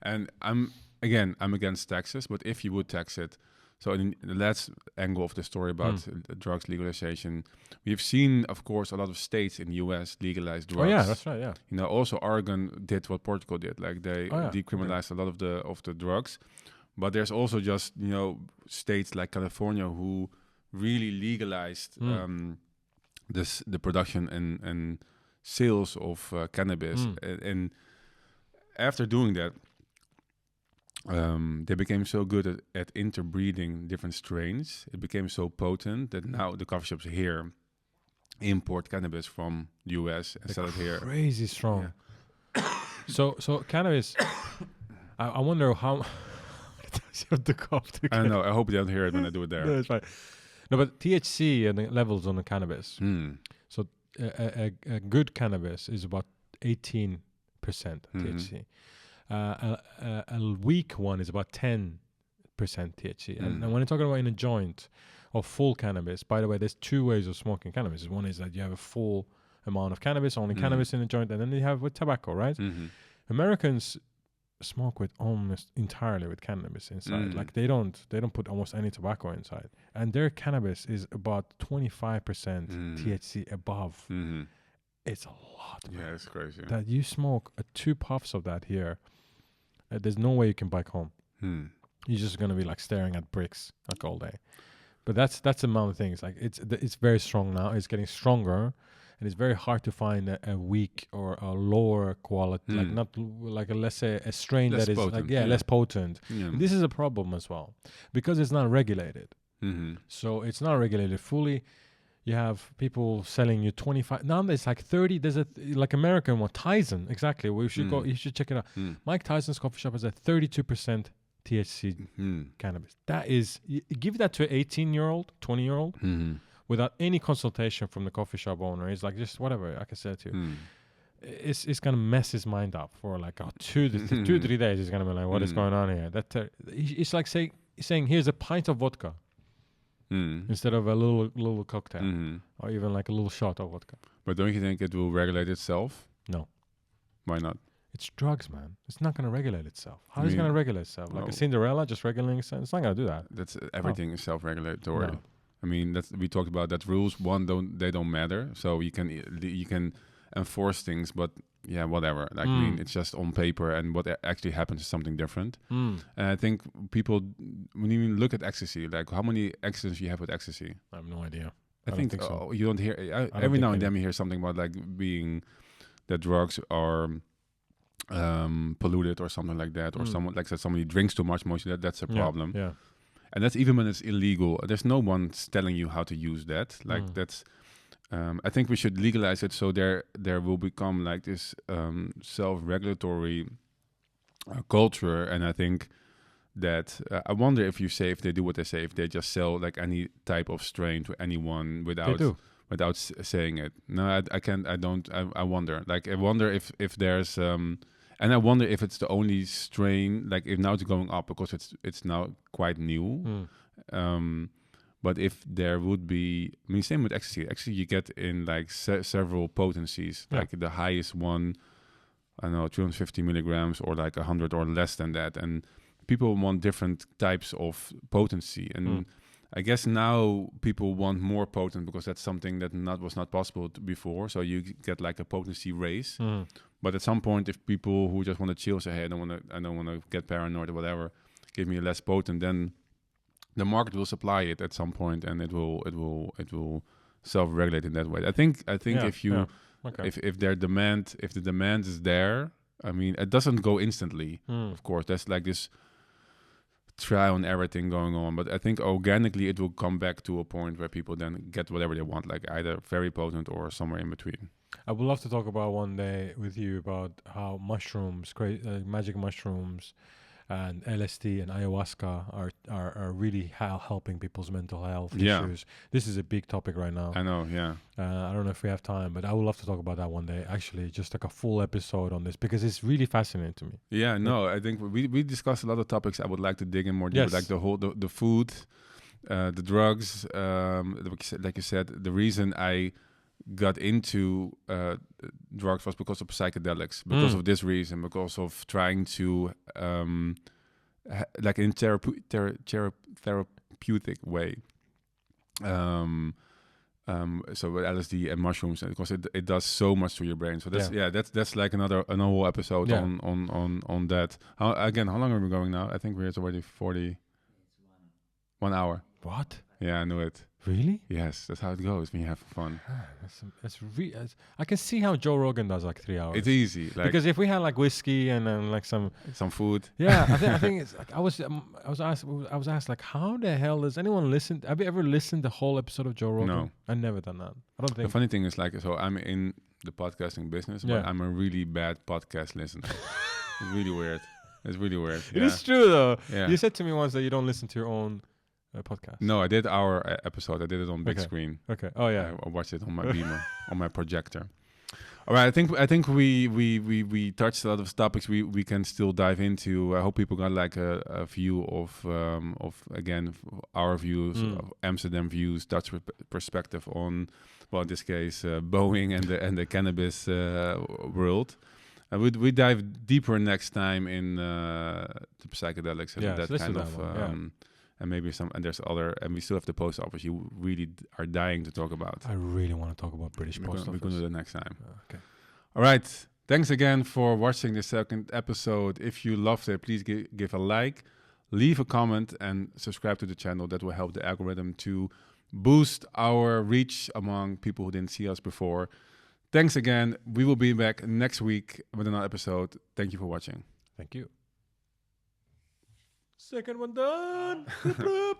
And I'm against taxes, but if you would tax it, so in the last angle of the story about drugs legalization, we've seen, of course, a lot of states in the U.S. legalize drugs. Oh yeah, that's right. Yeah. You know, also Oregon did what Portugal did, like they decriminalized a lot of the drugs. But there's also just, you know, states like California who really legalized the production and sales of cannabis. And after doing that, they became so good at interbreeding different strains. It became so potent that now the coffee shops here import cannabis from the US and sell it here. Crazy strong. Yeah. So cannabis. I wonder how. The cough I don't know. I hope they don't hear it when I do it there. No, it's fine. No, but THC and the levels on the cannabis. So a good cannabis is about 18% THC. A weak one is about 10% THC. And when you're talking about in a joint or full cannabis, by the way, there's two ways of smoking cannabis. One is that you have a full amount of cannabis, only cannabis in a joint, and then you have with tobacco, right? Americans smoke with almost entirely with cannabis inside. Like they don't put almost any tobacco inside, and their cannabis is about 25% THC above. It's a lot. Yeah, man. it's crazy. That you smoke 2 puffs of that here, there's no way you can bike home. You're just gonna be like staring at bricks like all day. But that's the amount of things. Like it's very strong now. It's getting stronger. And it's very hard to find a weak or a lower quality, like not like let's say a strain less that is potent, like less potent. This is a problem as well because it's not regulated. So it's not regulated fully. You have people selling you 25. Now there's like 30. There's like American one, Tyson. Exactly. We should go. You should check it out. Mike Tyson's coffee shop has a 32% THC cannabis. That is, you give that to an 18-year-old, 20-year-old. Without any consultation from the coffee shop owner. He's like, just whatever, like I said to you. It's going to mess his mind up for like 2 to 3 days. He's going to be like, what is going on here? It's like saying, here's a pint of vodka instead of a little cocktail or even like a little shot of vodka. But don't you think it will regulate itself? No. Why not? It's drugs, man. It's not going to regulate itself. How is it going to regulate itself? Like a Cinderella just regulating itself? It's not going to do that. That's everything is self-regulatory. No. I mean, we talked about that rules. They don't matter. So you can enforce things, but yeah, whatever. Like I mean, it's just on paper, and what actually happens is something different. And I think people, when you look at ecstasy, like how many accidents you have with ecstasy? I have no idea. I think so. You don't hear. Every now and then you hear something about like being that drugs are polluted or something like that, or someone like that somebody drinks too much. Mostly that's a problem. Yeah. And that's even when it's illegal. There's no one telling you how to use that. Like that's, I think we should legalize it so there will become like this self-regulatory culture. And I think that I wonder if they do what they say, if they just sell like any type of strain to anyone without saying it. No, I can't. I don't. I wonder. Like I wonder if there's. And I wonder if it's the only strain, like if now it's going up because it's now quite new. But if there would be, I mean, same with ecstasy. Ecstasy you get in like several potencies. Yeah. Like the highest one, I don't know, 250 milligrams or like 100 or less than that. And people want different types of potency. And I guess now people want more potent because that's something that was not possible before. So you get like a potency race. But at some point, if people who just want to chill say, "Hey, I don't want to get paranoid or whatever, give me a less potent," then the market will supply it at some point, and it will self-regulate in that way. I think if the demand is there, I mean, it doesn't go instantly. Of course, there's like this trial and error thing going on, but I think organically it will come back to a point where people then get whatever they want, like either very potent or somewhere in between. I would love to talk about one day with you about how mushrooms, magic mushrooms, and LSD and ayahuasca are really helping people's mental health issues. This is a big topic right now. I know, yeah. I don't know if we have time, but I would love to talk about that one day. Actually, just like a full episode on this because it's really fascinating to me. Yeah, no, I think we discussed a lot of topics. I would like to dig in more deeper, like the whole the food, the drugs. Like you said, the reason I got into drugs was because of psychedelics, because of this reason, because of trying to like in therapeutic way. So with LSD and mushrooms, because it does so much to your brain. So that's like another whole episode on that. How long are we going now? I think it's already 1 hour. What? Yeah, I knew it. Really? Yes, that's how it goes when you have fun. I can see how Joe Rogan does like 3 hours. It's easy, like, because if we had like whiskey and then like some food. Yeah, I think it's like I was asked like, how the hell does anyone listen? Have you ever listened the whole episode of Joe Rogan? No, I've never done that. I don't think. The funny thing is, like, so I'm in the podcasting business, but I'm a really bad podcast listener. It's really weird. It is true though. Yeah. You said to me once that you don't listen to your own podcast. No, I did our episode. I did it on big screen. Okay. Oh yeah. I watched it on my beamer, on my projector. All right. I think we touched a lot of topics we can still dive into. I hope people got like a view of again our views, of Amsterdam views, Dutch perspective on, well, in this case, Boeing and the cannabis world. We dive deeper next time in the psychedelics and that kind of. And maybe there's other, and we still have the post office you really are dying to talk about. I really want to talk about British post office. We're going to do that next time. Okay. All right. Thanks again for watching the second episode. If you loved it, please give a like, leave a comment, and subscribe to the channel. That will help the algorithm to boost our reach among people who didn't see us before. Thanks again. We will be back next week with another episode. Thank you for watching. Thank you. Second one done.